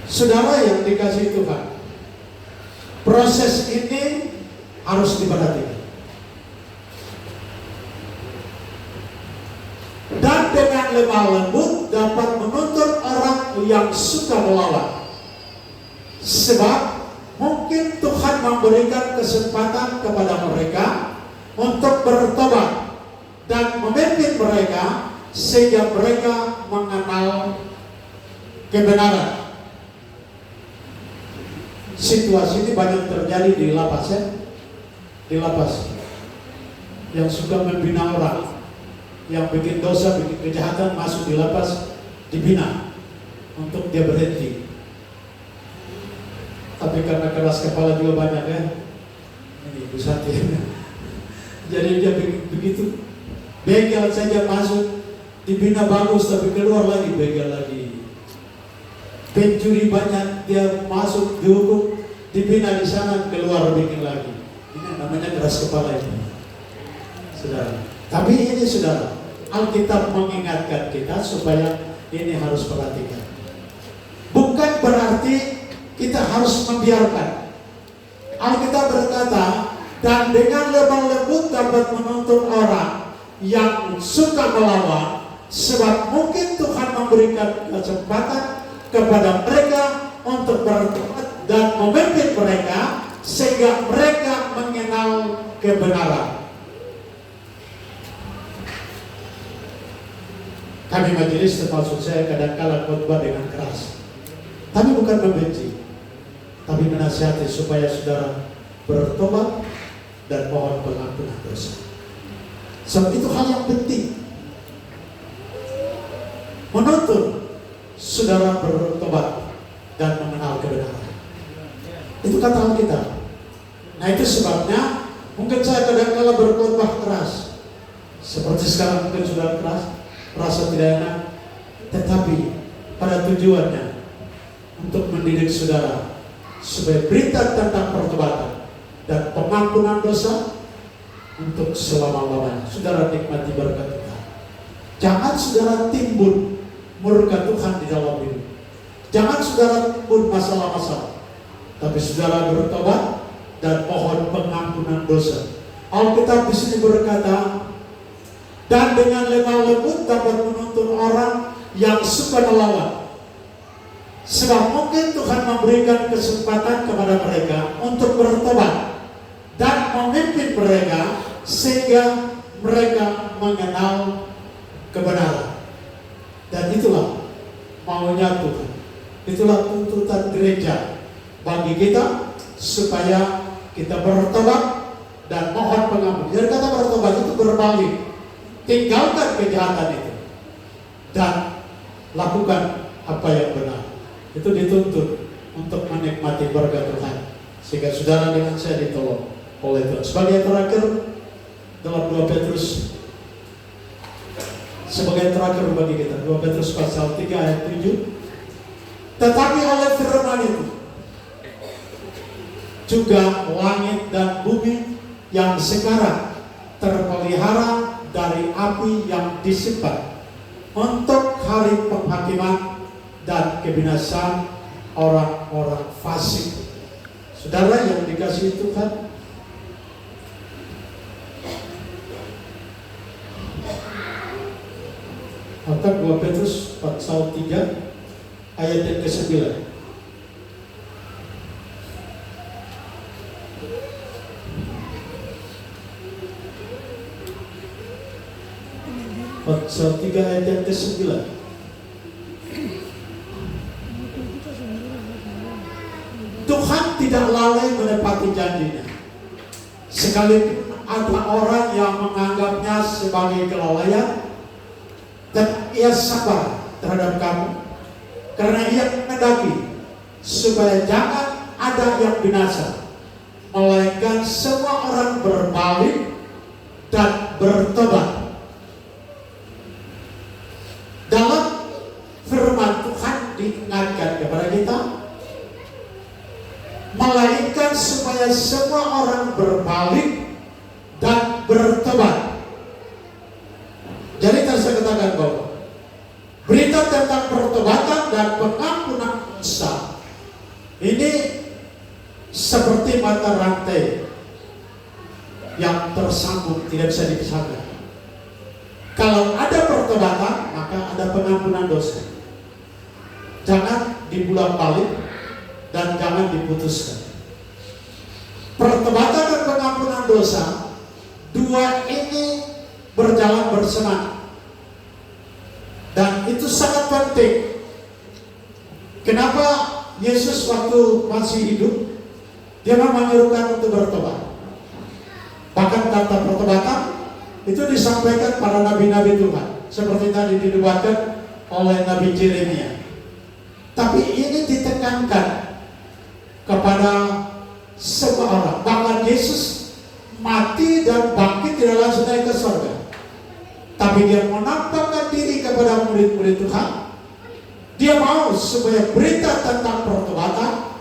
Saudara yang dikasihi Tuhan, proses ini harus diperhatikan. Dan dengan lemah lembut dapat menuntun orang yang suka melawan. Sebab mungkin Tuhan memberikan kesempatan kepada mereka untuk bertobat dan memimpin mereka sehingga mereka mengenal kebenaran. Situasi ini banyak terjadi di lapas ya. Di lapas yang suka membina orang, yang bikin dosa, bikin kejahatan masuk di lapas, dibina untuk dia berhenti. Tapi karena keras kepala juga banyak ya. Ini Bu Sati. Jadi dia begitu. Begal saja masuk, dibina bagus tapi keluar lagi begal lagi. Pencuri banyak, dia masuk dihukum, dibina di sana, keluar bikin lagi. Ini namanya keras kepala ini, saudara. Tapi ini saudara, Alkitab mengingatkan kita supaya ini harus perhatikan. Bukan berarti kita harus membiarkan. Alkitab berkata, dan dengan lemah lembut dapat menuntun orang yang suka melawan, sebab mungkin Tuhan memberikan kesempatan kepada mereka untuk bertobat dan memimpin mereka sehingga mereka mengenal kebenaran. Kami majelis, termasuk saya, kadang-kala khotbah dengan keras, tapi bukan membenci, tapi menasihati supaya saudara bertobat dan mohon pengampunan dosa. Sebab itu hal yang penting, menuntun saudara bertobat dan mengenal kebenaran. Itu kata Alkitab. Nah, itu sebabnya mungkin saya kadang-kala berkhotbah keras, seperti sekarang mungkin sudah keras, merasa tidak enak, tetapi pada tujuannya untuk mendidik saudara supaya berita tentang pertobatan dan pengampunan dosa untuk selama-lamanya saudara nikmati berkat Tuhan. Jangan saudara timbun murka Tuhan di dalam hidup. Jangan saudara timbun masalah-masalah, tapi saudara bertobat dan mohon pengampunan dosa. Alkitab di sini berkata, dan dengan lemah lembut dapat menuntun orang yang suka melawan. Sebab mungkin Tuhan memberikan kesempatan kepada mereka untuk bertobat dan memimpin mereka sehingga mereka mengenal kebenaran. Dan itulah maunya Tuhan. Itulah tuntutan gereja bagi kita supaya kita bertobat dan mohon pengampunan. Jadi kata bertobat itu berbalik. Tinggalkan kejahatan itu dan lakukan apa yang benar. Itu dituntut untuk menikmati berkat Tuhan, sehingga saudara dengan saya ditolong oleh Tuhan. Sebagai yang terakhir dalam 2 Petrus, sebagai terakhir bagi kita, 2 Petrus pasal 3 ayat 7. Tetapi oleh firman itu juga langit dan bumi yang sekarang terpelihara dari api yang disimpan untuk hari penghakiman dan kebinasaan orang-orang fasik. Saudara yang dikasihi Tuhan, maka 2 Petrus pasal 3 ayat yang ke-9. Pasal 3 ayat yang ke-9. Tuhan tidak lalai menepati janjinya. Sekalipun ada orang yang menganggapnya sebagai kelalaian, dan ia sabar terhadap kamu, karena ia menghendaki supaya jangan ada yang binasa, melainkan semua orang berbalik dan bertobat. Dalam firman Tuhan diingatkan kepada kita, melainkan supaya semua orang berbalik dan bertobat. Jadi tadi saya katakan bahwa berita tentang pertobatan dan pengampunan dosa ini seperti mata rantai yang tersambung, tidak bisa dipisahkan. Kalau ada pertobatan, maka ada pengampunan dosa. Jangan dibulat balik dan jangan diputuskan. Pertobatan dan pengampunan dosa, dua ini berjalan bersamaan. Dan itu sangat penting. Kenapa Yesus waktu masih hidup, dia menyuruhkan untuk bertobat. Bahkan kata pertobatan itu disampaikan para nabi-nabi Tuhan, seperti tadi dinubuatkan oleh Nabi Yeremia. Tapi ini ditekankan kepada semua orang. Bahkan Yesus mati dan bangkit tidak langsung naik ke surga, tapi dia menampakkan diri kepada murid-murid Tuhan. Dia mau supaya berita tentang pertobatan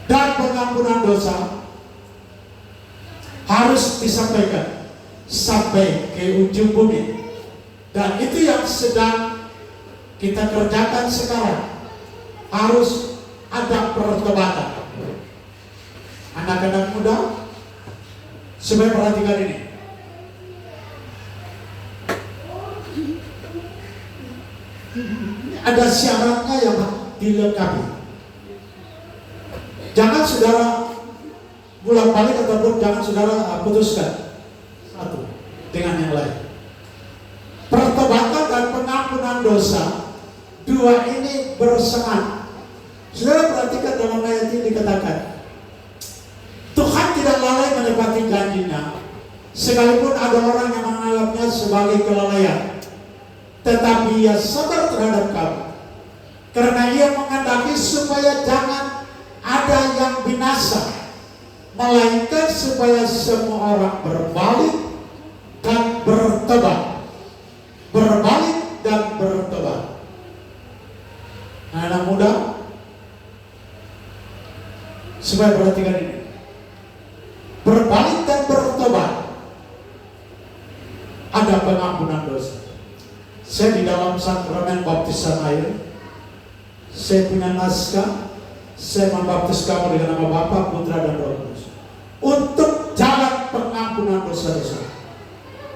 dan pengampunan dosa harus disampaikan sampai ke ujung bumi. Dan itu yang sedang kita kerjakan sekarang. Harus ada pertobatan. Anak-anak muda, supaya perhatikan ini. Ada syaratnya yang dilengkapi. Jangan saudara pulang balik ataupun jangan saudara putuskan satu dengan yang lain. Pertobatan dan pengampunan dosa, dua ini bersamaan. Saudara perhatikan dalam ayat ini dikatakan, Tuhan tidak lalai menepati janjinya, sekalipun ada orang yang menganggapnya sebagai kelalaian, tetapi ia sabar terhadap kamu, karena ia menghendaki supaya jangan ada yang binasa, melainkan supaya semua orang berbalik dan bertobat. Berbalik dan bertobat. Anak muda, supaya perhatikan ini. Berbalik dan bertobat, ada pengampunan dosa. Saya di dalam sakramen baptisan air, saya punya naskah. Saya membaptis kamu dengan nama Bapa, Putra, dan Roh Kudus untuk jalan pengampunan dosa-dosa.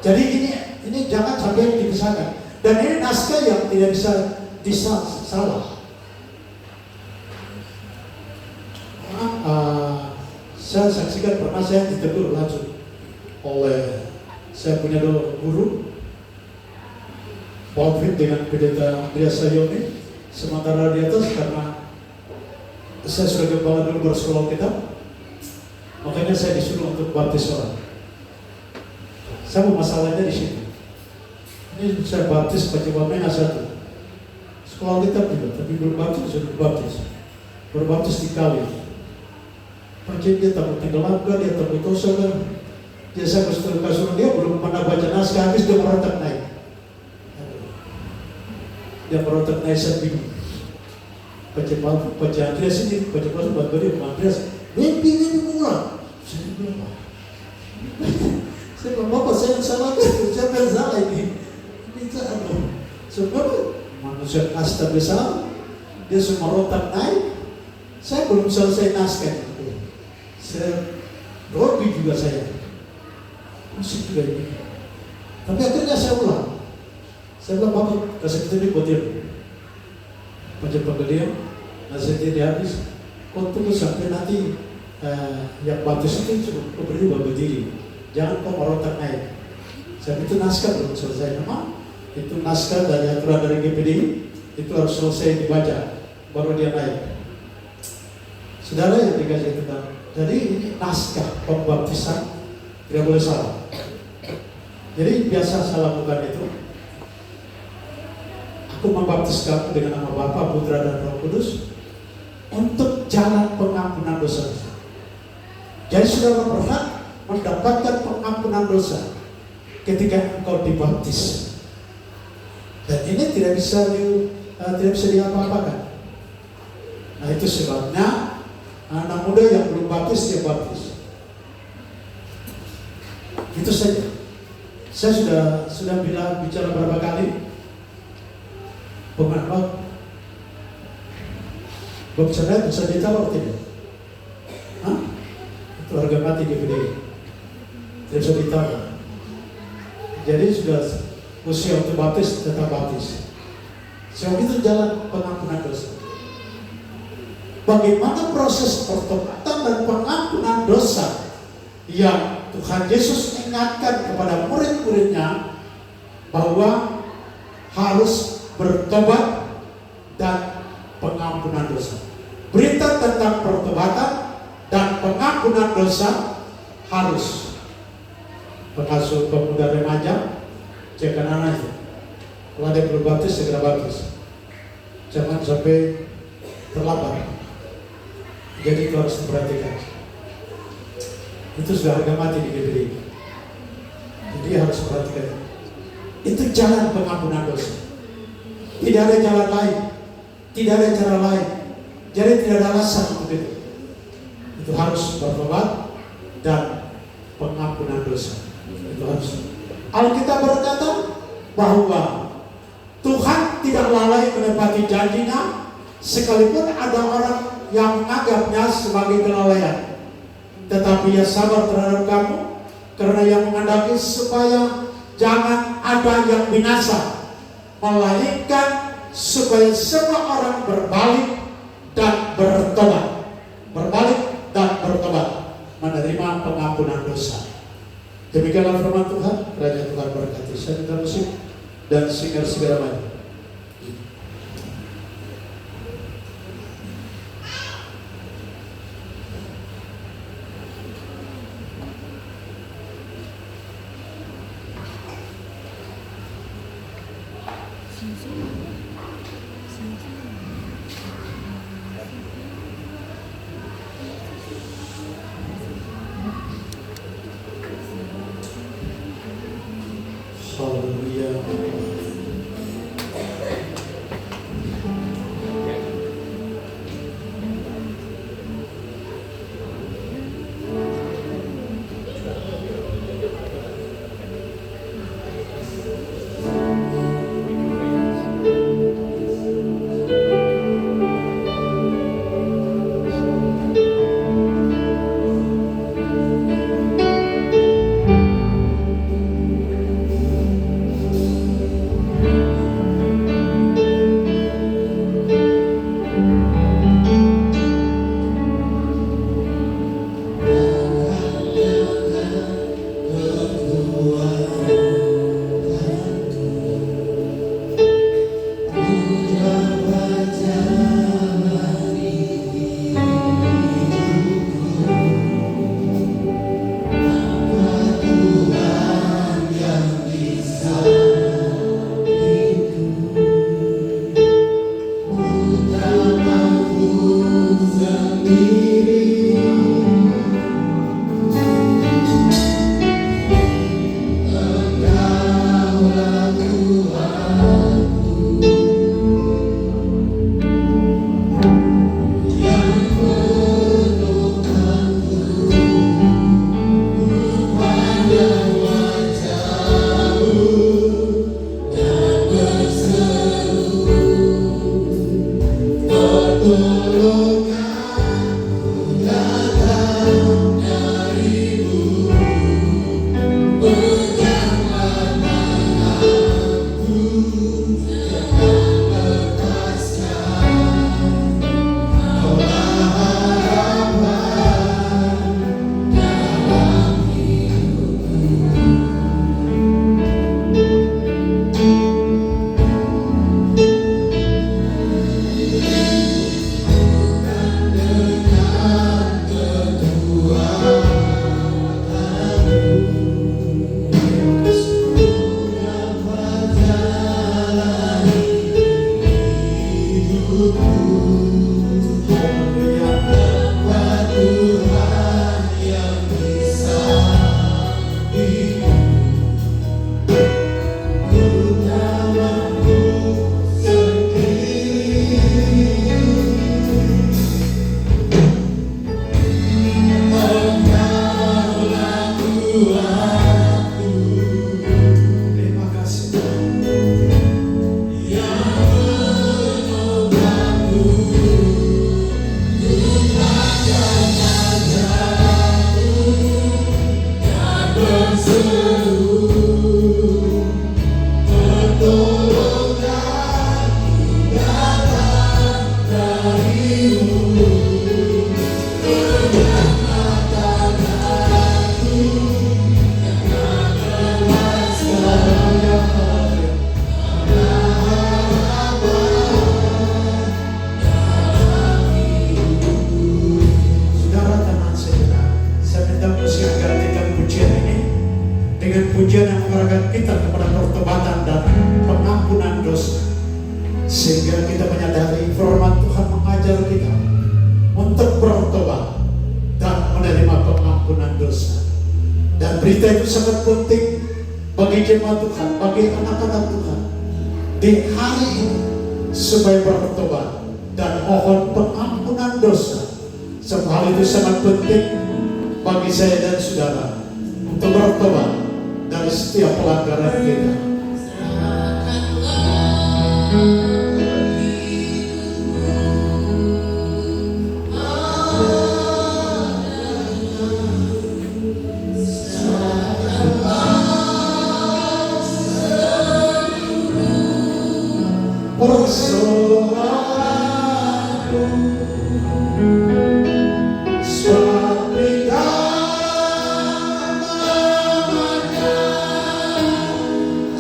Jadi ini jangan sampai dipisahkan. Dan ini naskah yang tidak bisa salah. Saya saksikan pernah saya ditegur langsung oleh saya punya guru Paul dengan pendeta Biasa Yoni. Sementara di atas, karena saya sudah kepala dulu bersekolah kita, makanya saya disuruh untuk baptis orang. Sama masalahnya di sini. Ini saya baptis pakai baptisnya satu. Sekolah kita juga, tapi belum baptis sudah baptis. Berbaptis di kali. Pakai dia takut tenggelam kan, dia takut dosa kan. Dia saya kasih dia belum pernah baca naskah, habis dia merontak naik. Dia merontak naik saya bingung. Baca Andreas ini, baca pasal buat dia, Andreas, mimpi pulang. Saya bilang apa? Saya bilang, Bapak saya salah kan, saya bersalah ini. Ini aduh, sebenarnya manusia kasta besar, dia semua rotak naik. Saya belum selesai naskah. Saya grogi juga saya. Musik juga ini. Tapi akhirnya saya ulang. Saya bilang, Bapak, kasih kita ini buat dia. Baca penggelian, nasihatnya dihabis. Kau tunggu sampai nanti yang baptis itu cukup berdiri berdiri. Jangan kau merontak naik. Saya itu naskah belum selesai. Memang itu naskah dari aturan dari GPDI itu harus selesai dibaca, baru dia naik. Saudara yang dikasih tentang, jadi ini naskah pembaptisan tidak boleh salah. Jadi biasa saya lakukan itu. Aku membaptis kamu dengan nama Bapa, Putra, dan Roh Kudus untuk jalan pengampunan dosa. Jadi saudara berhak mendapatkan pengampunan dosa ketika engkau dibaptis. Dan ini tidak bisa diapa-apakan. Nah itu sebabnya anak muda yang belum baptis dia baptis. Itu saja. Saya sudah bicara berapa kali. Pengamat Bapak bisa ditawar tidak? Hah? Itu harga mati GPD. Tidak bisa ditawar. Jadi sudah usia untuk baptis tetap baptis. Sebab itu jalan pengampunan dosa. Bagaimana proses pertobatan dan pengampunan dosa yang Tuhan Yesus ingatkan kepada murid-muridnya bahwa harus bertobat dan pengampunan dosa. Berita tentang pertobatan dan pengampunan dosa harus pengasuh pemuda remaja cek anak-anaknya. Kalau ada belum baptis segera baptis. Jangan sampai terlambat. Jadi itu harus diperhatikan. Itu sudah harga mati di GPDI. Jadi harus perhatikan. Itu jalan pengampunan dosa. Tidak ada jalan lain, tidak ada cara lain. Jadi tidak ada alasan untuk itu. Itu harus bertobat dan pengampunan dosa. Itu Tuhan. Alkitab berkata bahwa Tuhan tidak lalai menepati janjinya, sekalipun ada orang yang menganggapnya sebagai kelalaian. Tetapi ia sabar terhadap kamu, karena yang menghendaki supaya jangan ada yang binasa, melainkan supaya semua orang berbalik dan bertobat. Berbalik dan bertobat, menerima pengampunan dosa. Demikianlah firman Tuhan. Kerajaan Tuhan berkati. Saya minta musik dan singer segera maju. Haleluya. Pujian yang mengarahkan kita kepada pertobatan dan pengampunan dosa, sehingga kita menyadari firman Tuhan mengajar kita untuk bertobat dan menerima pengampunan dosa. Dan berita itu sangat penting bagi jemaat Tuhan, bagi anak-anak Tuhan di hari ini, supaya bertobat dan mohon pengampunan dosa. Sebab hal itu sangat penting bagi saya dan saudara untuk bertobat dan setiap pelanggaran kita. Persoalanku seperti namanya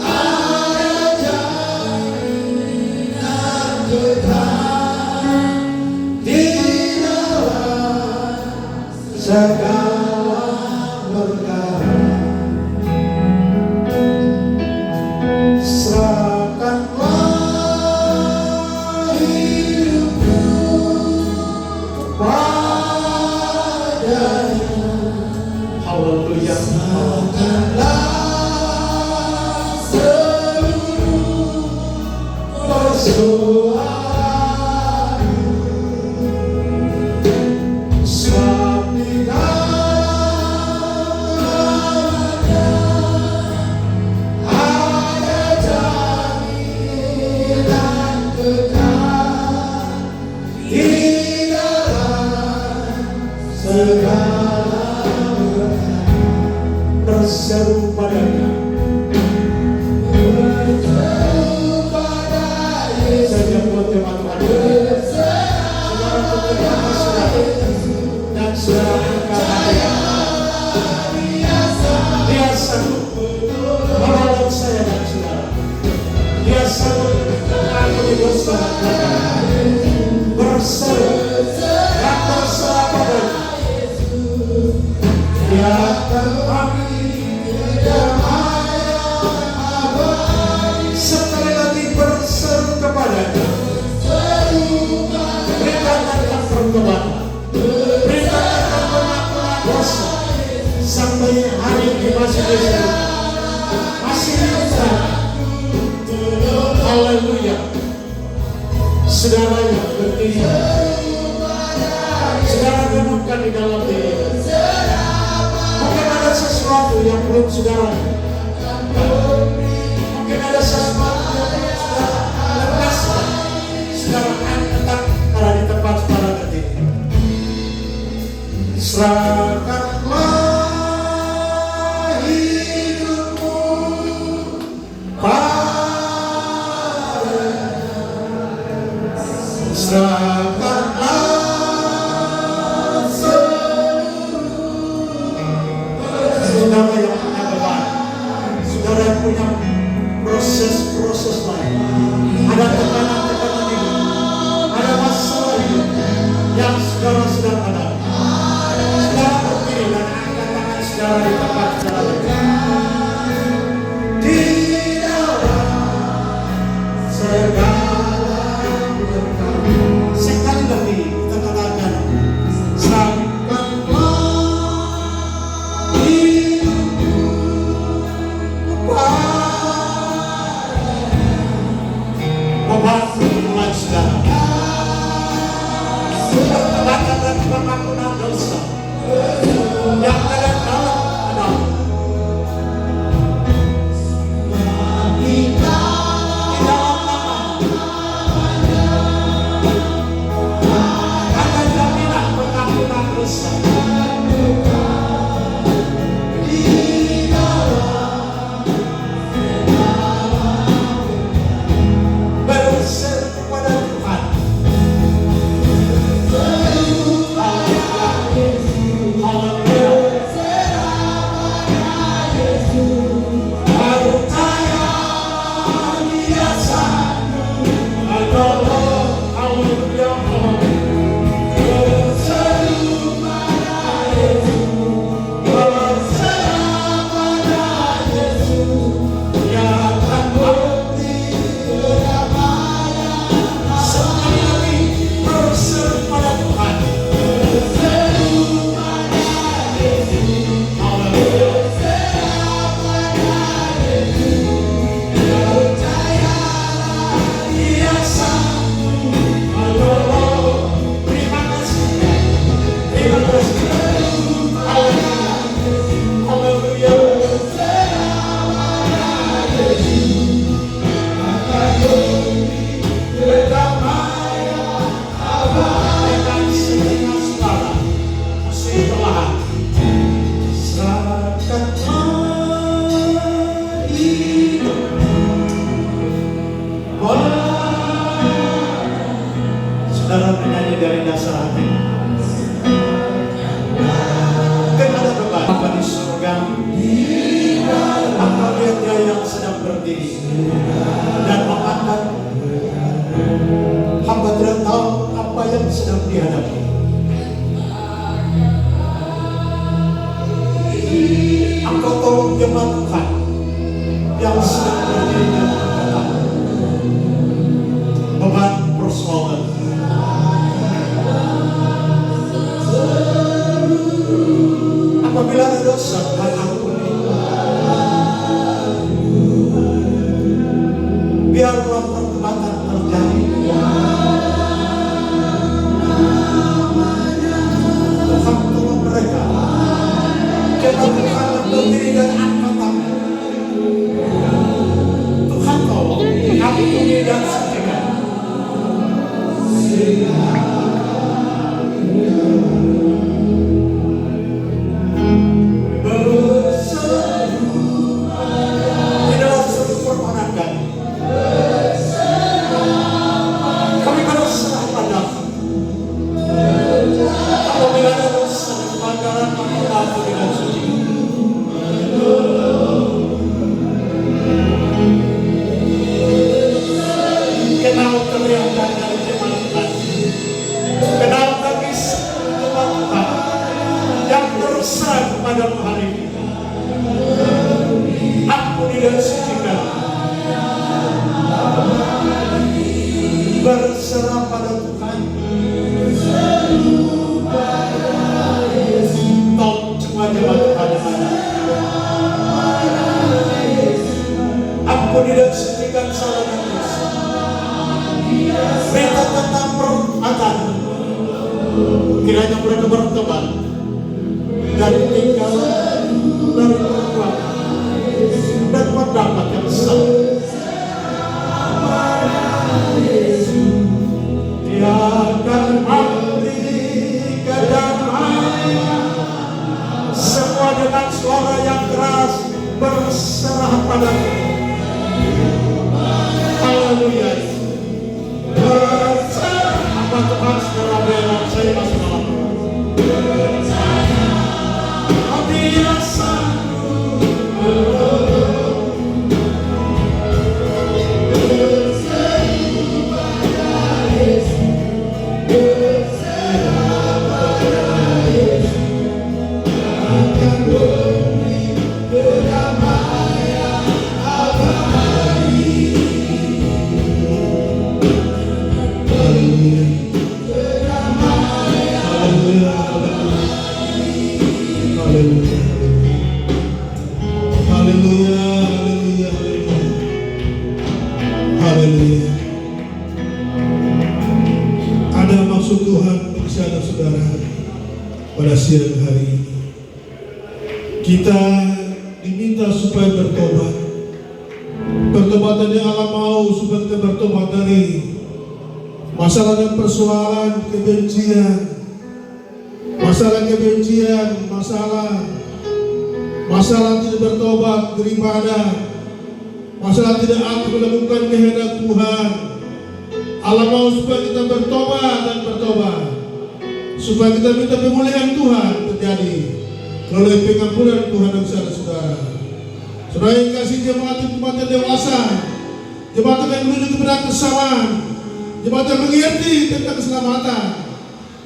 ada jaminan kekal di dalam segala perkara. Serahkanlah hidupku padanya. Haleluya. Serahkanlah seluruh persoalan, sebab di dalamnya ada jaminan kekal di dalam segala berkat. Berseru padanya, berseru pada Yesus. Saja buat jemaat Tuhan, saudara berterima kasih dan saudara berkata, Dia sanggup menolong saya dan saudara. Dia sanggup mengampuni dosa dan berseru dan berserah padanya. Dia akan memberi kedamaian abadi. Sekali lagi berseru kepadanya, beritakan pertobatan, beritakan pengampunan dosa. Sampai hari ini masih disebut, masih hidup. Haleluya. Saudara yang berdiri, saudara renungkan di dalam diri. Mungkin ada sesuatu yang belum saudara, mungkin ada sesuatu yang belum saudara lepaskan. Saudara angkat ada di tempat saudara berdiri. Serahkanlah hidupmu padanya. Serahkanlah seluruh. Saudara yang punya beban, saudara yang punya proses-proses lain, ada tekanan-tekanan hidup, ada masalah hidup yang saudara sedang hadapi. Saudara berdiri dan angkat tangan saudara di tempat saudara berdiri. Di dalam segala berkat. Sekali lagi kita katakan, serahkanlah hidupku padanya. Membantu hubungan saudara, pertobatan dan pengampunan dosa yang ada dalam Adam. Di dalam namanya ada jaminan pengampunan dosa. Di dalam berseru kepada Tuhan. Haleluya. Saudara menyanyi dari dasar hati. Kan ada beban Bapa di surga. Engkau lihat dia yang sedang berdiri dan mengangkat. Hamba tidak tahu apa yang sedang dihadapi. Engkau tolong jemaat Tuhan yang sedang berdiri dan mengangkat beban persoalan. Apabila ada dosa, Tuhan ampuni. Biarlah pertobatan terjadi. Tuhan tolong mereka. Jemaat Tuhan yang berdiri dan angkat tangan. Tuhan tolong ampuni dan sucikan. Berserah pada Tuhan. Tolong semua jemaat Tuhan yang ada. Ampuni dan sucikan salah dan dosa. Minta tentang perbuatan. Kiranya mereka bertobat dan tinggal dari perbuatan dan pendapat yang salah. Dia akan memberi kedamaian. Semua dengan suara yang keras berserah pada-Nya. Haleluya. Berserah. Apa Tuhan saudara bela saya masuk dalam. Dia sanggup. Haleluya. Ada maksud Tuhan bagi saudara pada siang hari ini. Kita diminta supaya bertobat. Pertobatan yang Allah mau supaya kita bertobat dari masalah dan persoalan kebencian, masalah tidak bertobat daripada masalah tidak aktif melakukan kehendak Tuhan. Allah mau supaya kita bertobat, supaya kita minta pemulihan Tuhan terjadi melalui pengampunan Tuhan dan saudara-saudara. Saudara yang kasih, jemaat yang dewasa, jemaat yang menuju kepada kesamaan, jemaat yang mengerti tentang keselamatan,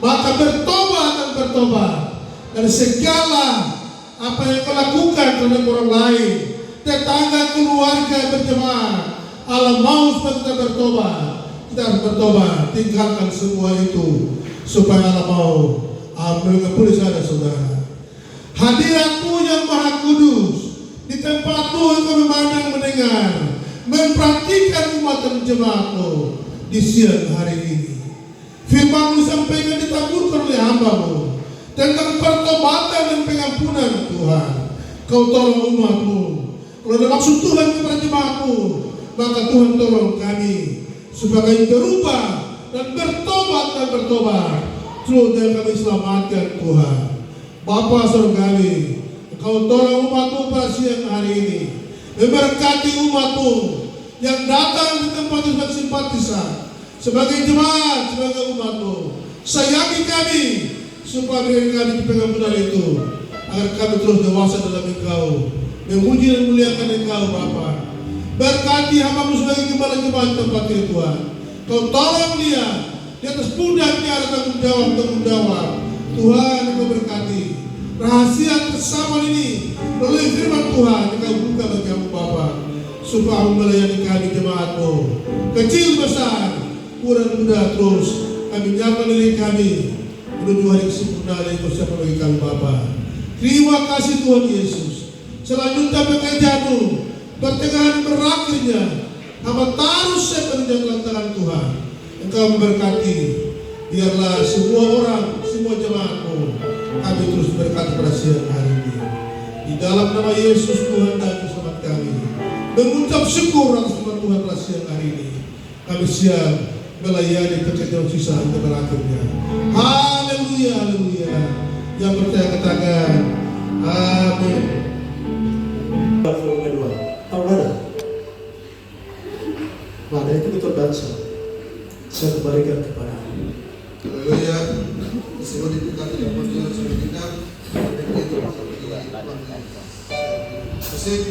maka bertobat dari segala apa yang kau lakukan terhadap orang lain, tetangga, keluarga, berjemaah. Allah mau supaya kita bertobat. Kita harus bertobat, tinggalkan semua itu supaya Allah mau mengampuni saudara-saudara. Hadiratmu yang maha kudus, di tempatmu engkau memandang, mendengar, memperhatikan umat dan jemaatmu di siang hari ini. Firman-Mu sampaikan ditaburkan oleh hamba-Mu tentang pertobatan dan pengampunan Tuhan. Kau tolong umat-Mu. Kalau ada maksud Tuhan kepada jemaat-Mu, maka Tuhan tolong kami supaya kami berubah dan bertobat terus dan kami selamatkan Tuhan. Bapa surgawi, Kau tolong umat-Mu pada siang hari ini, memberkati umat-Mu yang datang di tempat sebagai simpatisan, sebagai jemaat, sebagai umat-Mu. supaya diri kami dipegang benar itu, agar kami terus dewasa dalam Engkau, memuji dan muliakan Engkau Bapa. Berkati hamba-Mu sebagai gembala-gembala tempat ini Tuhan. Kau tolong dia di atas pundaknya ada tanggung jawab. Tuhan, Kau berkati rahasia kesamaan ini melalui firman Tuhan yang Kau buka bagi hamba Bapa, supaya melayani kami jemaat-Mu, kecil besar, kurang muda, terus kami menyiapkan diri kami menuju hari kesempurnaan yang Kau siapkan bagi kami Bapa. Terima kasih Tuhan Yesus. Selanjutnya pekerjaan-Mu pertengahan berakhirnya, hamba taruh sepenuhnya tangan Tuhan. Engkau memberkati, biarlah semua orang, semua jemaat-Mu, kami terus berkati pada siang hari ini. Di dalam nama Yesus Tuhan dan Selamat kami mengucap syukur atas firman Tuhan pada siang hari ini. Kami siap melayani pekerjaan sisa hingga berakhirnya. Haleluya, haleluya. Yang percaya katakan amin. Volume kedua. Tahu ada? Mana itu betul bangsa. Saya kembalikan kepada Haleluya. Semua dibuka tidak muncul sudah tidak. Musik.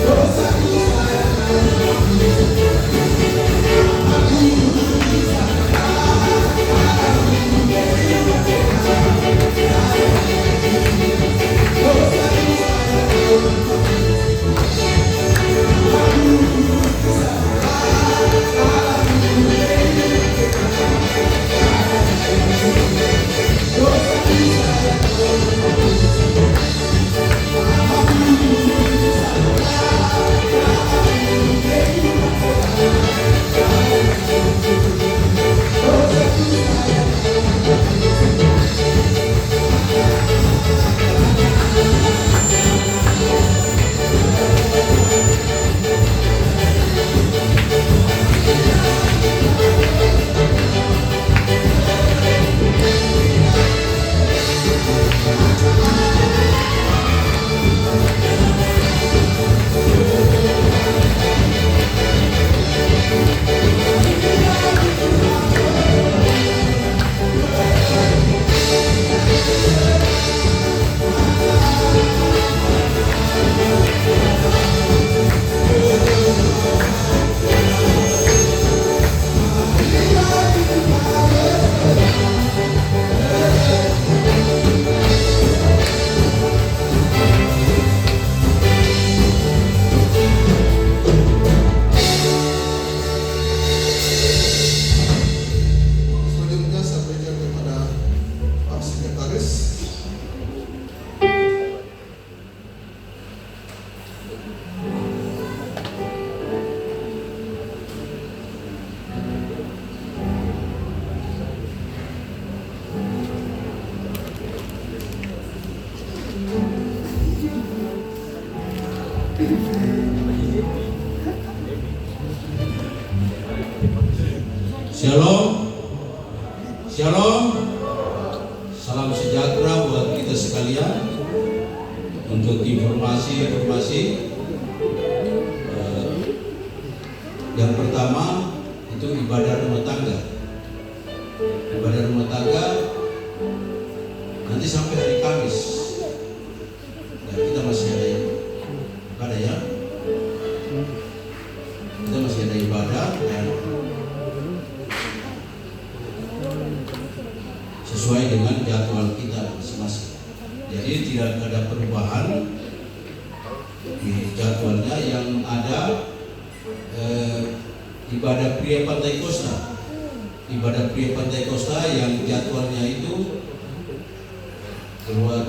Oh Shalom. Shalom. Salam sejahtera buat kita sekalian. Untuk informasi yang pertama itu ibadah rumah tangga. Ibadah rumah tangga nanti sampai hari Kamis. Dan kita masih ada ya. Kita masih ada ibadah dan sesuai dengan jadwal kita masing-masing. Jadi tidak ada perubahan di jadwalnya. Yang ada ibadah pria Pantai Kosta. Ibadah pria Pantai Kosta yang jadwalnya itu keluar.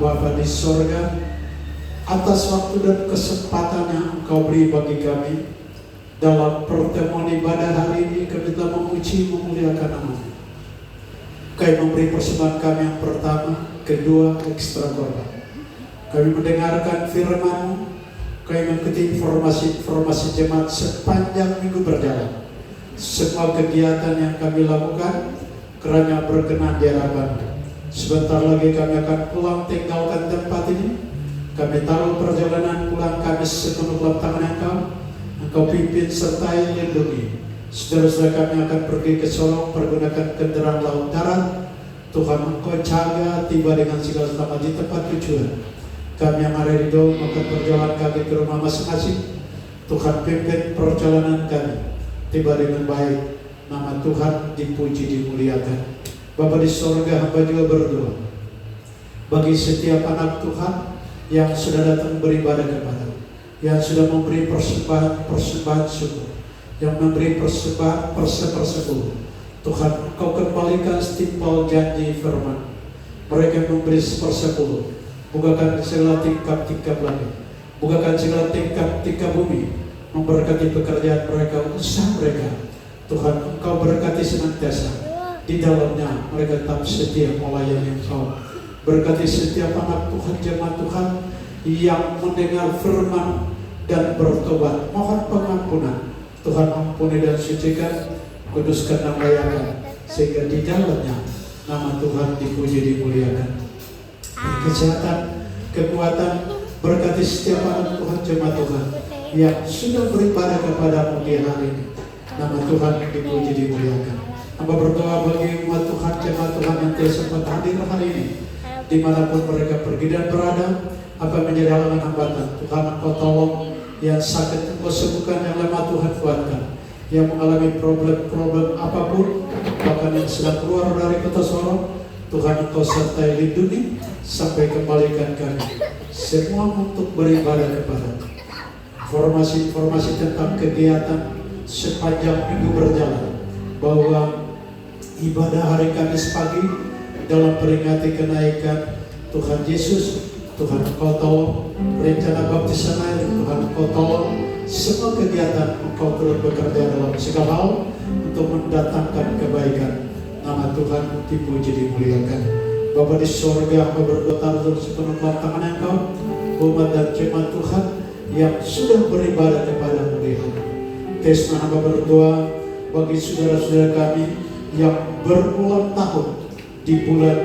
Bapa di sorga, atas waktu dan kesempatan yang Engkau beri bagi kami dalam pertemuan ibadah hari ini. Kami telah memuji memuliakan nama-Mu. Kami memberi persembahan kami yang pertama, kedua, ekstra korban. Kami mendengarkan firman-Mu, kami mengikuti informasi jemaat sepanjang minggu berjalan. Semua kegiatan yang kami lakukan kerana berkenan di hadapan-Mu. Sebentar lagi kami akan pulang tinggalkan tempat ini. Kami tahu perjalanan pulang kami sepenuh dalam tangan Engkau pimpin sertai lindungi. Saudara-saudara kami akan pergi ke Solo pergunakan kendaraan laut darat. Tuhan Engkau jaga tiba dengan segala selamat di tempat tujuan. Kami yang ada di Dom akan berjalan kami ke rumah masing-masing. Tuhan pimpin perjalanan kami tiba dengan baik. Nama Tuhan dipuji dimuliakan. Bapa di sorga, hamba juga berdoa bagi setiap anak Tuhan yang sudah datang beribadah kepada-Mu, yang sudah memberi persembahan syukur, yang memberi persembahan persepuluh. Tuhan, Engkau kembalikan setimpal janji firman. Mereka memberi sepersepuluh. Bukakan segala tingkap-tingkap langit, bukakan segala tingkap-tingkap bumi, memberkati pekerjaan mereka, usaha mereka. Tuhan, Engkau berkati senantiasa. Di dalamnya mereka tetap setia melayani Engkau. Berkati setiap anak Tuhan, jemaat Tuhan yang mendengar firman dan bertobat, mohon pengampunan. Tuhan, ampuni dan sucikan, kuduskan dan layakan, sehingga di dalamnya nama Tuhan dipuji, dimuliakan. Kesehatan, kekuatan, berkati setiap anak Tuhan, jemaat Tuhan yang sudah beribadah kepadamu di hari ini. Nama Tuhan dipuji, dimuliakan. Hamba berdoa bagi umat Tuhan, jemaat Tuhan yang tidak sempat hadir hari ini, dimanapun mereka pergi dan berada, apa menjadi halangan hambatan. Tuhan, Engkau tolong yang sakit, Engkau sembuhkan, yang lemah Tuhan kuatkan, yang mengalami problem-problem apapun, bahkan yang sedang keluar dari kota Sorong, Tuhan, Engkau sertai lindungi sampai kembalikan kami semua untuk beribadah kepada-Mu. Informasi-informasi tentang kegiatan sepanjang minggu berjalan, bahwa ibadah hari Kamis pagi dalam peringati kenaikan Tuhan Yesus, Tuhan Engkau tolong rencana baptisan air, Tuhan Engkau tolong semua kegiatan, Engkau turut bekerja dalam segala hal untuk mendatangkan kebaikan. Nama Tuhan dipuji, dimuliakan. Bapa di sorga, Hamba berdoa dalam sepenuh tangan Engkau, umat dan jemaat Tuhan yang sudah beribadah kepada-Mu di hari. Tesna Hamba berdoa bagi saudara-saudara kami yang berulang tahun di bulan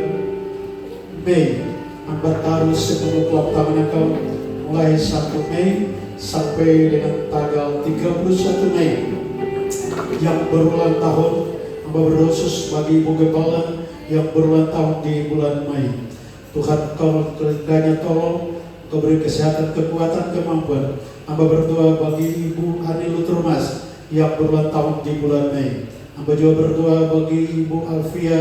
Mei. Hamba taruh sepenuh tangan Engkau mulai 1 Mei sampai dengan tanggal 31 Mei yang berulang tahun. Hamba berdoa bagi Ibu Gembala yang berulang tahun di bulan Mei. Tuhan, Kau kiranya tolong, Kau beri kesehatan, kekuatan, kemampuan. Hamba berdoa bagi Ibu Ani Luturmas yang berulang tahun di bulan Mei. Hamba juga berdoa bagi Ibu Alfia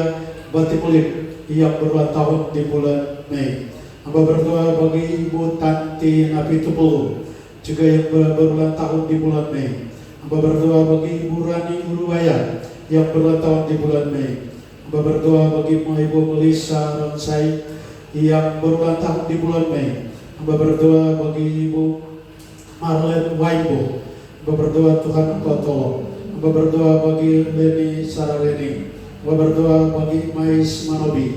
Batimulid yang berulang tahun di bulan Mei. Hamba berdoa bagi Ibu Tanti Napitupulu juga yang berulang tahun di bulan Mei. Hamba berdoa bagi Ibu Rani Uruwaya yang berulang tahun di bulan Mei. Hamba berdoa bagi Ibu Melisa Ronsai yang berulang tahun di bulan Mei. Hamba berdoa bagi Ibu Marlen Waimbo. Hamba berdoa Tuhan Engkau tolong. Hamba berdoa bagi Leni Saraleni. Hamba berdoa bagi Mais Manobi.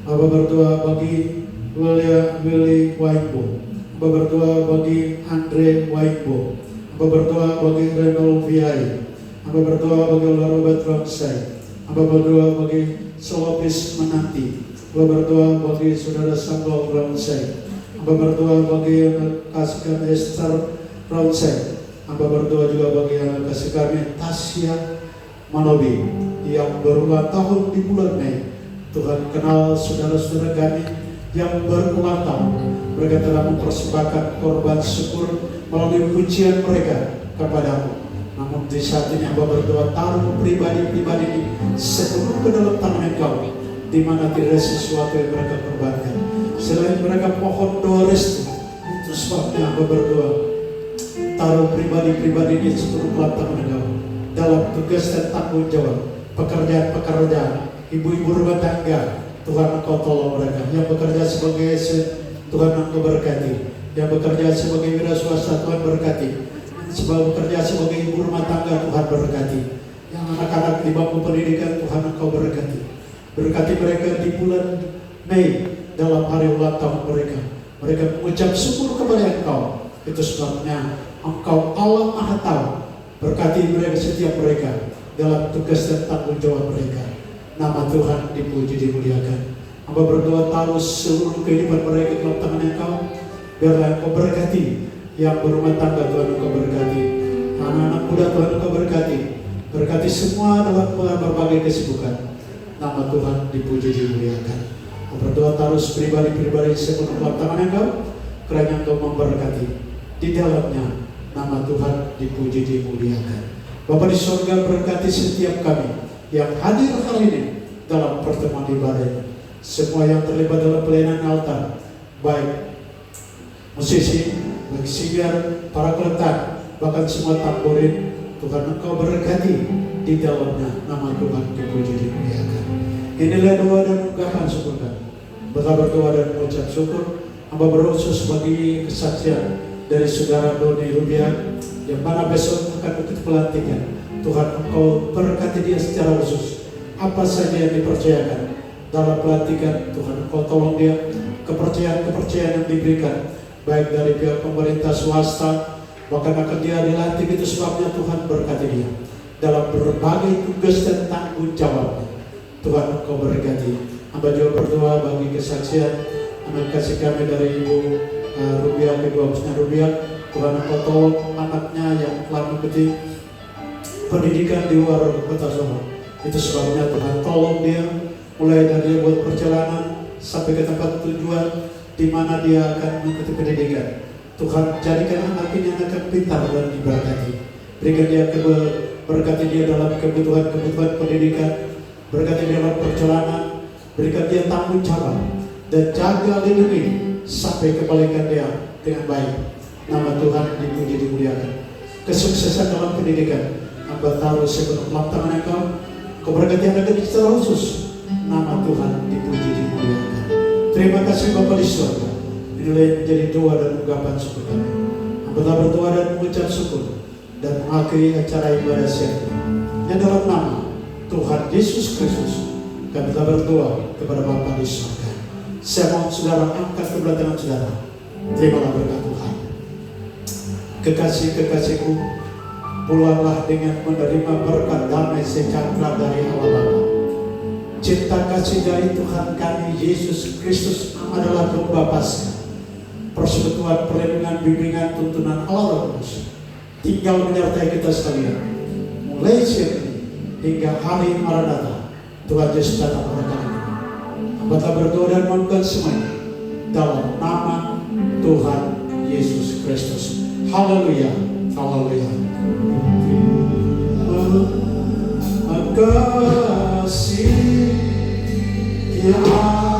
Hamba berdoa bagi Willy Waimbo. Hamba berdoa bagi Andre Waimbo. Hamba berdoa bagi Renol Viai. Hamba berdoa bagi Robert Ramsay. Hamba berdoa bagi Solopis Menanti. Hamba berdoa bagi Saudara Samuel Ramsay. Hamba berdoa bagi kasih Esther Ramsay. Hamba berdoa juga bagi anak kasih kami Tasya Manobi yang berulang tahun di bulan Mei. Tuhan, kenal saudara-saudara kami yang berulang tahun. Mereka telah mempersembahkan korban syukur melalui pujian mereka kepada-Mu. Namun di saat ini Hamba berdoa, taruh pribadi-pribadi ini sepenuh ke dalam tangan Engkau, di mana tidak ada sesuatu yang mereka korbankan selain mereka mohon doa restu. Itu sebabnya Hamba berdoa, taruh pribadi-pribadi ini sepenuh ke dalam tangan Engkau dalam tugas dan tanggung jawab pekerjaan, ibu-ibu rumah tangga. Tuhan, Engkau tolong mereka yang bekerja sebagai Tuhan, Engkau berkati, yang bekerja sebagai wira swasta, Tuhan berkati, sebab bekerja sebagai ibu rumah tangga, Tuhan berkati, yang anak-anak di bangku pendidikan, Tuhan Engkau berkati. Berkati mereka di bulan Mei dalam hari ulang tahun mereka. Mereka mengucap syukur kepada Engkau. Itu sebabnya Engkau Allah Maha Tahu. Berkati mereka, setiap mereka dalam tugas dan tanggung jawab mereka. Nama Tuhan dipuji, dimuliakan. Hamba berdoa, taruh seluruh kehidupan mereka dalam tangan Engkau. Biarlah Engkau berkati yang berumah tangga, Tuhan Engkau berkati. Anak-anak muda, Tuhan Engkau berkati. Berkati semua dalam berbagai kesibukan. Nama Tuhan dipuji, dimuliakan. Hamba berdoa, taruh pribadi-pribadi sepenuh dalam tangan Engkau, kiranya Engkau memberkati. Di dalamnya nama Tuhan dipuji, dimuliakan. Bapa di sorga, berkati setiap kami yang hadir hari ini dalam pertemuan ibadah ini. Semua yang terlibat dalam pelayanan altar, baik musisi, baik singer, para kletan, bahkan semua tamborin. Tuhan Engkau berkati di dalamnya, nama Tuhan dipuji dimuliakan. Inilah doa dan ungkapan syukur kami. Betapa berdoa dan mengucap syukur, hamba berusaha bagi kesaksian dari saudara Doni Rubian yang mana besok akan ikut pelantikan. Tuhan Engkau berkati dia secara khusus. Apa saja yang dipercayakan dalam pelantikan, Tuhan Engkau tolong dia. Kepercayaan yang diberikan baik dari pihak pemerintah swasta, bahkan akan dia dilantik, itu sebabnya Tuhan berkati dia dalam berbagai tugas dan tanggung jawabnya. Tuhan Engkau berkati. Hamba juga berdoa bagi kesaksian anak kasih kami dari Ibu Rubiak, Ibu Abusnya Rubiak. Tuhan Engkau tolong anaknya yang telah mengikuti pendidikan di luar kota Solo. Itu sebabnya Tuhan tolong dia, mulai dari dia buat perjalanan sampai ke tempat tujuan di mana dia akan mengikuti pendidikan. Tuhan jadikan anak ini anak yang pintar dan diberkati. Berikan dia berkati dia dalam kebutuhan pendidikan, berkati dia dalam perjalanan, berikan dia tanggung jawab dan jaga lindungi sampai kembalikan dia dengan baik. Nama Tuhan dipuji dimuliakan. Kesuksesan dalam pendidikan hamba taruh sepenuh tangan Engkau. Kau berkati anak ini secara khusus. Nama Tuhan dipuji dimuliakan. Terima kasih Bapa di surga. Inilah yang menjadi doa dan ungkapan syukur kami. Hamba telah berdoa dan mengucap syukur dan mengakhiri acara ibadah siang ini. Yang dalam nama Tuhan Yesus Kristus kami telah berdoa kepada Bapa di surga. Saya mohon saudara angkat kedua tangan saudara. Terimalah berkat Tuhan. Kekasih-kekasihku, pulanglah dengan menerima berkat damai sejahtera dari Allah Bapa. Cinta kasih dari Tuhan kami Yesus Kristus adalah domba Paskah. Persekutuan, perlindungan, bimbingan, tuntunan Allah Roh Kudus tinggal menyertai kita sekalian mulai siang ini hingga hari Maranatha. Tuhan Yesus datang pada kali ini. Hamba telah berdoa dan memohon semuanya dalam nama Tuhan Yesus Kristus. Haleluya, haleluya. Kasih ya Allah.